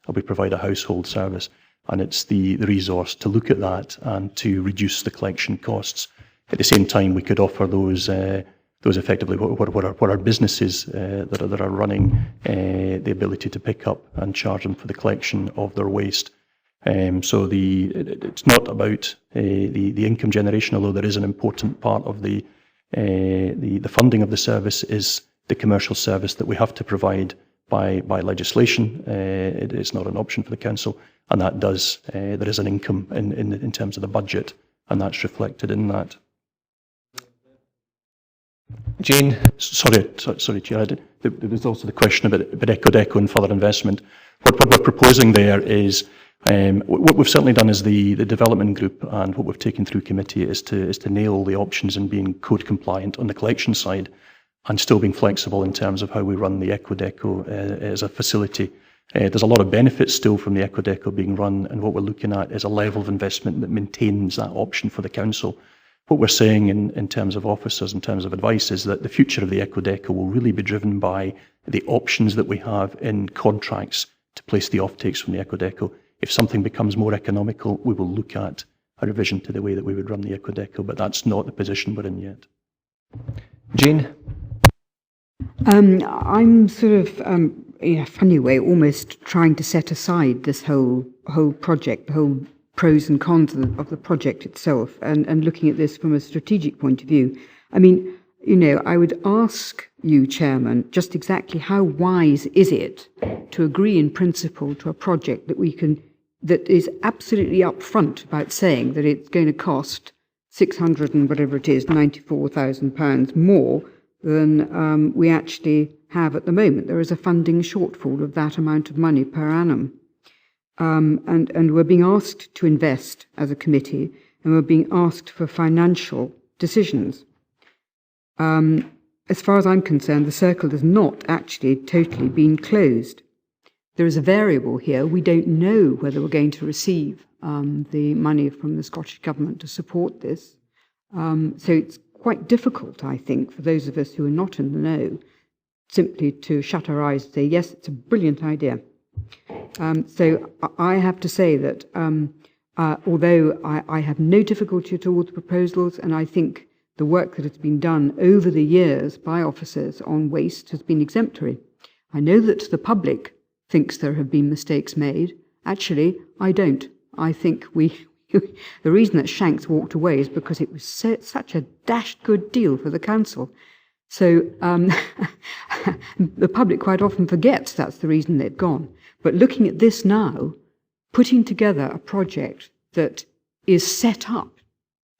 we provide a household service. And it's the resource to look at that and to reduce the collection costs. At the same time, we could offer those effectively what are businesses that are running the ability to pick up and charge them for the collection of their waste. So it's not about the income generation, although there is an important part of the funding of the service is the commercial service that we have to provide by legislation. It is not an option for the council. And that there is an income in terms of the budget, and that's reflected in that. Jane? Sorry, Chair. There was also the question about Eco-Deco and further investment. What we're proposing there is, what we've certainly done as the development group, and what we've taken through committee is to nail the options in being code compliant on the collection side, and still being flexible in terms of how we run the Eco-Deco as a facility. There's a lot of benefits still from the Eco-Deco being run, and what we're looking at is a level of investment that maintains that option for the council. What we're saying in terms of officers, in terms of advice, is that the future of the Eco-Deco will really be driven by the options that we have in contracts to place the offtakes from the Eco-Deco. If something becomes more economical, we will look at a revision to the way that we would run the Eco-Deco, but that's not the position we're in yet. Jane? I'm sort of, in a funny way, almost trying to set aside this whole project, the whole pros and cons of the project itself, and looking at this from a strategic point of view. I mean, I would ask you, Chairman, just exactly how wise is it to agree in principle to a project that is absolutely upfront about saying that it's going to cost 600 and whatever it is, £94,000 more than we actually have at the moment. There is a funding shortfall of that amount of money per annum. And we're being asked to invest as a committee, and we're being asked for financial decisions. As far as I'm concerned, the circle has not actually totally been closed. There is a variable here. We don't know whether we're going to receive the money from the Scottish Government to support this. So it's quite difficult, I think, for those of us who are not in the know, simply to shut our eyes and say, yes, it's a brilliant idea. So I have to say that although I have no difficulty at all with the proposals, and I think the work that has been done over the years by officers on waste has been exemplary. I know that the public thinks there have been mistakes made. Actually, I don't. I think the reason that Shanks walked away is because it was such a dashed good deal for the council. So the public quite often forgets that's the reason they've gone. But looking at this now, putting together a project that is set up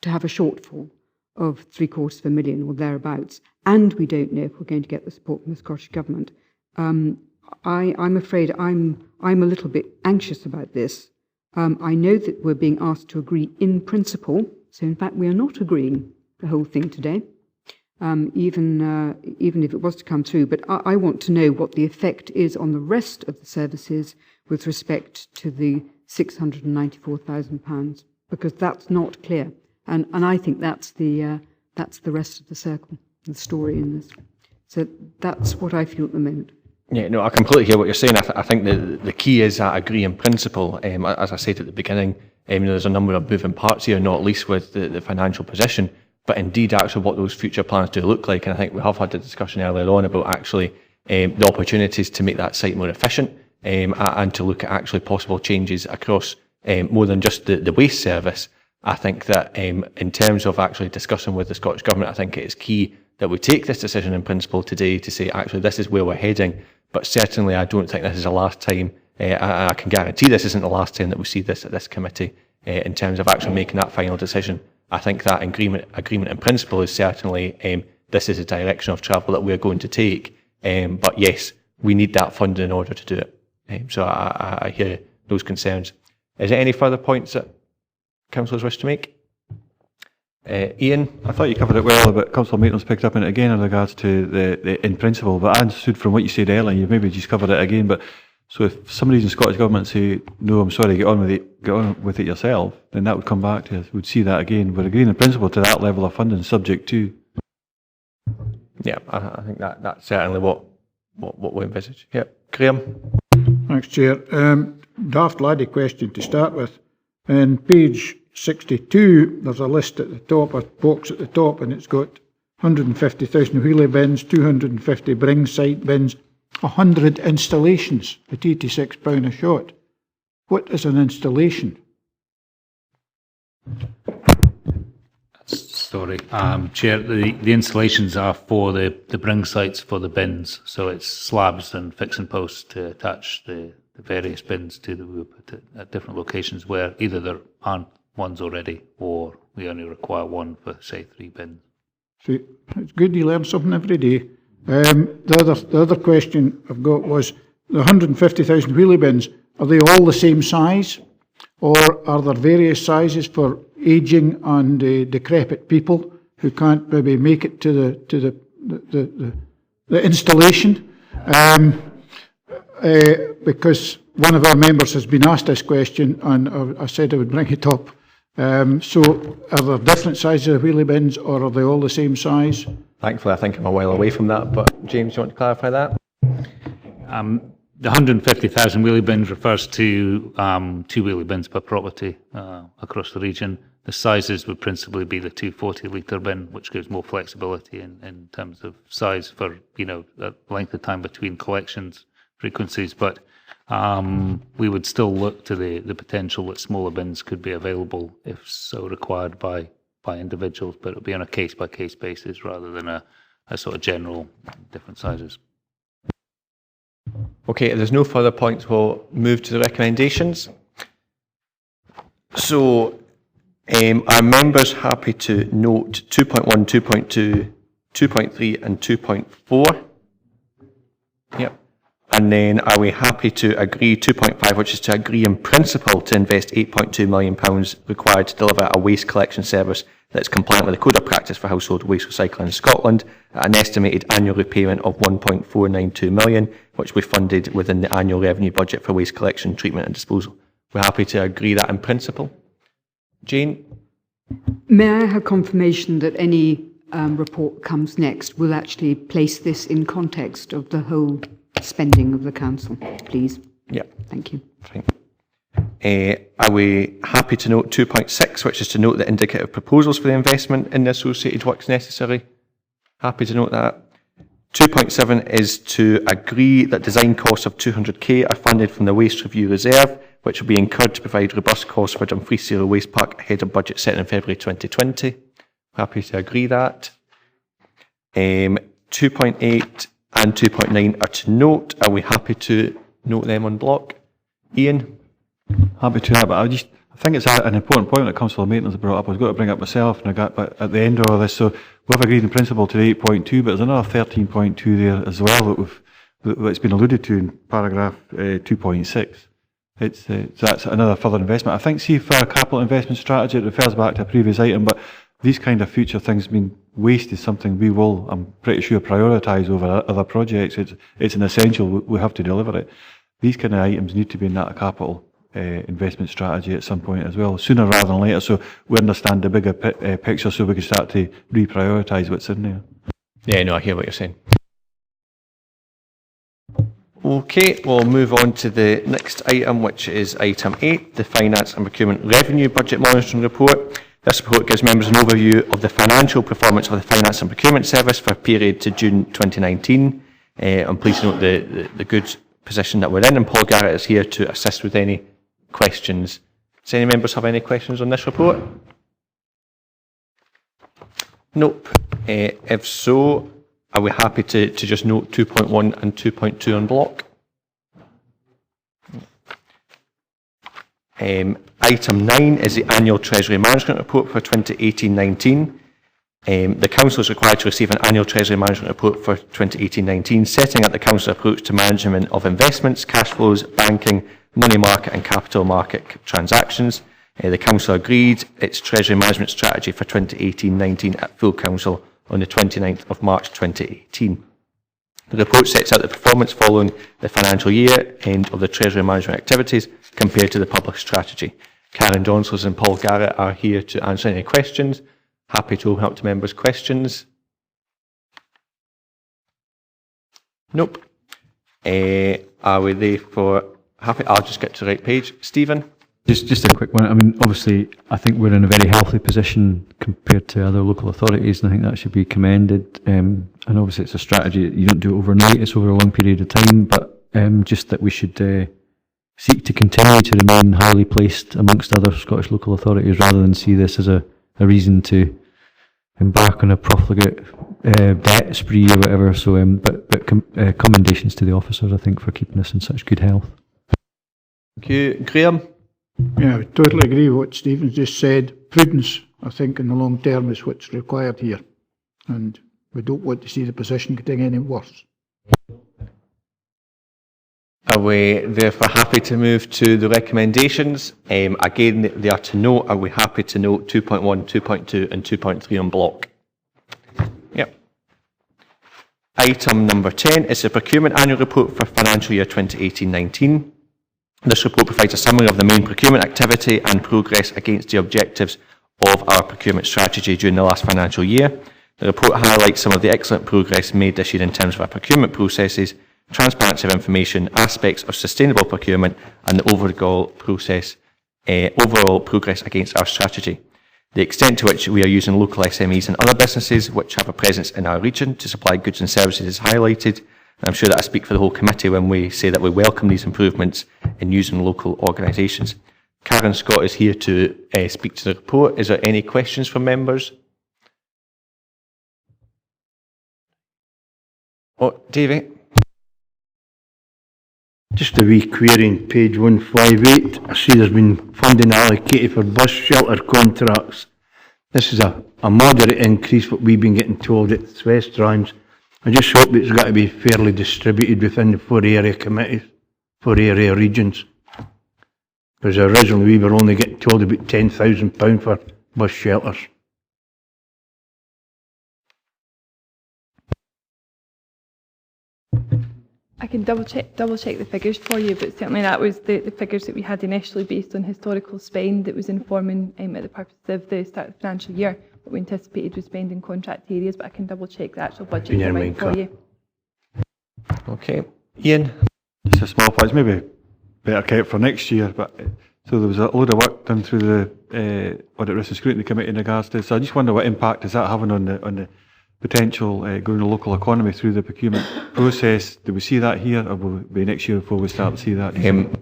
to have a shortfall of £750,000 or thereabouts, and we don't know if we're going to get the support from the Scottish Government, I'm afraid I'm a little bit anxious about this. I know that we're being asked to agree in principle, so in fact we are not agreeing the whole thing today, even if it was to come through. But I want to know what the effect is on the rest of the services with respect to the £694,000, because that's not clear. And I think that's the rest of the circle, the story in this. So that's what I feel at the moment. Yeah, no, I completely hear what you're saying. I think the key is that agree in principle. As I said at the beginning, there's a number of moving parts here, not least with the financial position, but indeed actually what those future plans do look like. And I think we have had a discussion earlier on about actually the opportunities to make that site more efficient and to look at actually possible changes across more than just the waste service. I think that in terms of actually discussing with the Scottish Government, I think it is key that we take this decision in principle today to say, actually, this is where we're heading. But certainly, I don't think this is the last time. I can guarantee this isn't the last time that we see this at this committee in terms of actually making that final decision. I think that agreement in principle is certainly, this is a direction of travel that we're going to take. But yes, we need that funding in order to do it. So I hear those concerns. Is there any further points that councillors wish to make? Ian? I thought you covered it well, but Councillor Maitland's picked up on it again in regards to the in principle, but I understood from what you said earlier, you've maybe just covered it again, but so if somebody's in Scottish Government say, no, I'm sorry, get on with it yourself, then that would come back to us. We'd see that again. We're agreeing in principle to that level of funding subject to. Yeah, I think that's certainly what we envisage. Yeah. Graham? Thanks, Chair. Daft laddie question to start with. On page 62, there's a list at the top, a box at the top, and it's got 150,000 wheelie bins, 250 bring site bins, 100 installations at £86 a shot. What is an installation? Sorry, Chair, the installations are for the bring sites for the bins, so it's slabs and fixing posts to attach the various bins to the roof at different locations where either there aren't ones already or we only require one for, say, 3 bins. So it's good you learn something every day. The other question I've got was the 150,000 wheelie bins, are they all the same size, or are there various sizes for ageing and decrepit people who can't maybe make it to the installation? Because one of our members has been asked this question, and I said I would bring it up. So are there different sizes of wheelie bins, or are they all the same size? Thankfully, I think I'm a while away from that, but James, do you want to clarify that? The 150,000 wheelie bins refers to 2 wheelie bins per property across the region. The sizes would principally be the 240 litre bin, which gives more flexibility in terms of size for, the length of time between collections frequencies. But we would still look to the potential that smaller bins could be available if so required by individuals, but it would be on a case-by-case basis rather than a sort of general different sizes. Okay, if there's no further points, we'll move to the recommendations. So, are members happy to note 2.1, 2.2, 2.3 and 2.4? Yep. And then are we happy to agree 2.5, which is to agree in principle to invest £8.2 million required to deliver a waste collection service that's compliant with the Code of Practice for Household Waste Recycling in Scotland at an estimated annual repayment of £1.492 million, which we funded within the annual revenue budget for waste collection, treatment and disposal. We're happy to agree that in principle. Jane? May I have confirmation that any report comes next will actually place this in context of the whole spending of the council, please? Yeah. Thank you. Fine. Are we happy to note 2.6, which is to note the indicative proposals for the investment in the associated works necessary? Happy to note that. 2.7 is to agree that design costs of 200k are funded from the Waste Review Reserve, which will be incurred to provide robust costs for Dumfries Zero Waste Park ahead of budget set in February 2020. Happy to agree that. 2.8 and 2.9 are to note. Are we happy to note them on block? Ian? Happy to that, but I think it's an important point that Councillor Maitland's brought up. I was going to bring it up myself, and but at the end of all this, so we've agreed in principle to the 8.2, but there's another 13.2 there as well that's been alluded to in paragraph 2.6. That's another further investment. I think, see, for a capital investment strategy, it refers back to a previous item, but these kind of future things, waste is something we will, I'm pretty sure, prioritise over other projects. It's an essential. We have to deliver it. These kind of items need to be in that capital investment strategy at some point as well, sooner rather than later, so we understand the bigger picture, so we can start to reprioritise what's in there. Yeah, no, I hear what you're saying. Okay, we'll move on to the next item, which is item 8, the Finance and Procurement Revenue Budget Monitoring Report. This report gives members an overview of the financial performance of the Finance and Procurement Service for a period to June 2019. I'm pleased to note the good position that we're in, and Paul Garrett is here to assist with any questions. Does any members have any questions on this report? Nope. If so, are we happy to just note 2.1 and 2.2 on block? Item 9 is the Annual Treasury Management Report for 2018-19. The Council is required to receive an Annual Treasury Management Report for 2018-19, setting out the Council's approach to management of investments, cash flows, banking, money market and capital market transactions. The Council agreed its Treasury Management Strategy for 2018-19 at full Council on the 29th of March 2018. The report sets out the performance following the financial year end of the Treasury Management activities compared to the published strategy. Karen Donsels and Paul Garrett are here to answer any questions. Happy to open up to members' questions. Nope. Are we there for happy? I'll just get to the right page. Stephen? Just a quick one. I mean, obviously, I think we're in a very healthy position compared to other local authorities, and I think that should be commended. And obviously, it's a strategy. You don't do it overnight. It's over a long period of time. But just that we should seek to continue to remain highly placed amongst other Scottish local authorities, rather than see this as a reason to embark on a profligate debt spree or whatever. So, but commendations to the officers, I think, for keeping us in such good health. Thank you, Graham. Yeah, I totally agree with what Stephen's just said. Prudence, I think, in the long term is what's required here, and we don't want to see the position getting any worse. Are we therefore happy to move to the recommendations? Again, they are to note. Are we happy to note 2.1, 2.2 and 2.3 on block? Yep. Item number 10 is the Procurement Annual Report for financial year 2018-19. This report provides a summary of the main procurement activity and progress against the objectives of our procurement strategy during the last financial year. The report highlights some of the excellent progress made this year in terms of our procurement processes, transparency of information, aspects of sustainable procurement, and the overall progress against our strategy. The extent to which we are using local SMEs and other businesses which have a presence in our region to supply goods and services is highlighted. And I'm sure that I speak for the whole committee when we say that we welcome these improvements in using local organisations. Karen Scott is here to speak to the report. Is there any questions from members? Oh, Davy. Just a wee query on page 158. I see there's been funding allocated for bus shelter contracts. This is a moderate increase, what we've been getting told at the West Rhymes. I just hope it's got to be fairly distributed within the 4 area committees, 4 area regions. Because originally we were only getting told about £10,000 for bus shelters. I can double check the figures for you, but certainly that was the figures that we had initially based on historical spend that was informing at the purpose of the start of the financial year what we anticipated was spend in contract areas, but I can double check the actual budget for you. Okay. Ian? Just a small point, maybe better kept for next year, but so there was a load of work done through the Audit Risk and Scrutiny Committee in regards to, so I just wonder what impact is that having on the potential growing the local economy through the procurement process. Do we see that here, or will it be next year before we start to see that?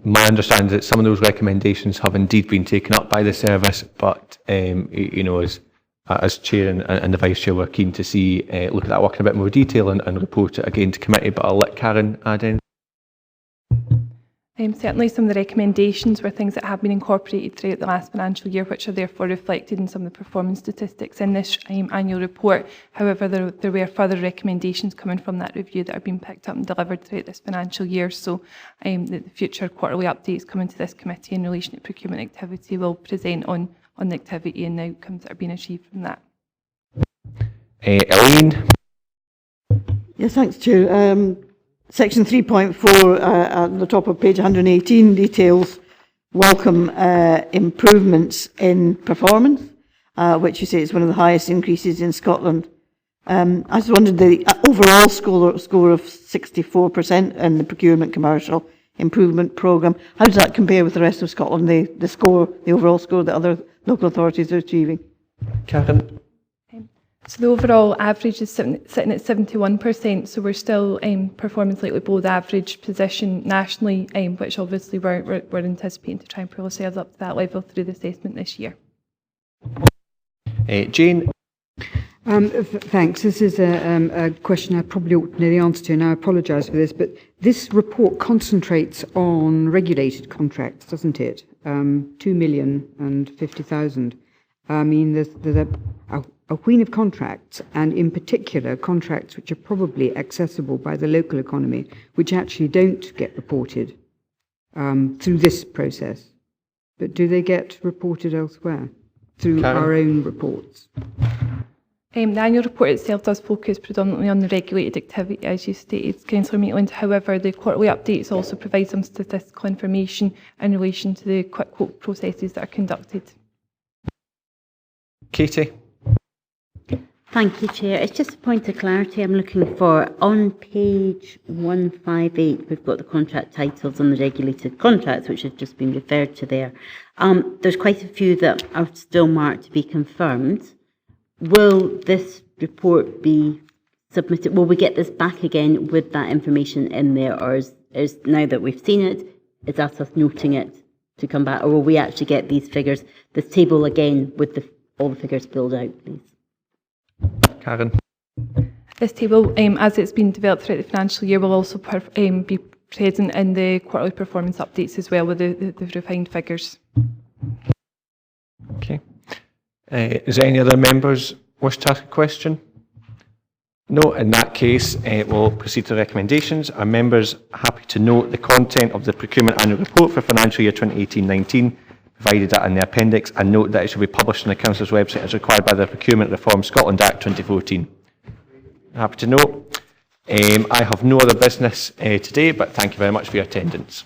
My understanding is that some of those recommendations have indeed been taken up by the service, but you know, as Chair and the Vice Chair, we're keen to see look at that work in a bit more detail and report it again to committee. But I'll let Karen add in. Certainly some of the recommendations were things that have been incorporated throughout the last financial year, which are therefore reflected in some of the performance statistics in this annual report. However, there were further recommendations coming from that review that are being picked up and delivered throughout this financial year. So the future quarterly updates coming to this committee in relation to procurement activity will present on the activity and the outcomes that are being achieved from that. Elaine? Yes, thanks, Chair. Section 3.4 at the top of page 118 details welcome improvements in performance, which you say is one of the highest increases in Scotland. I just wondered the overall score of 64% in the procurement commercial improvement programme. How does that compare with the rest of Scotland, the overall score that other local authorities are achieving? Karen? So the overall average is sitting at 71%, so we're still performing slightly below the average position nationally, which obviously we're anticipating to try and pull ourselves up to that level through the assessment this year. Jane? Thanks. This is a question I probably ought to know the answer to, and I apologise for this, but this report concentrates on regulated contracts, doesn't it? 2,050,000. I mean, there's a wheen of contracts, and in particular contracts which are probably accessible by the local economy, which actually don't get reported through this process. But do they get reported elsewhere through our own reports? The annual report itself does focus predominantly on the regulated activity, as you stated, Councillor Maitland. However, the quarterly updates also provide some statistical information in relation to the quick quote processes that are conducted. Katie? Thank you, Chair. It's just a point of clarity I'm looking for. On page 158, we've got the contract titles on the regulated contracts, which have just been referred to there. There's quite a few that are still marked to be confirmed. Will this report be submitted? Will we get this back again with that information in there, or is now that we've seen it, is that us noting it to come back, or will we actually get these figures, this table again with all the figures filled out, please? Karen? This table, as it's been developed throughout the financial year, will also be present in the quarterly performance updates as well with the refined figures. Okay. Is there any other members wish to ask a question? No, in that case, we'll proceed to recommendations. Are members happy to note the content of the procurement annual report for financial year 2018-19, provided that in the appendix, and note that it shall be published on the Council's website as required by the Procurement Reform Scotland Act 2014. Happy to note. I have no other business today, but thank you very much for your attendance.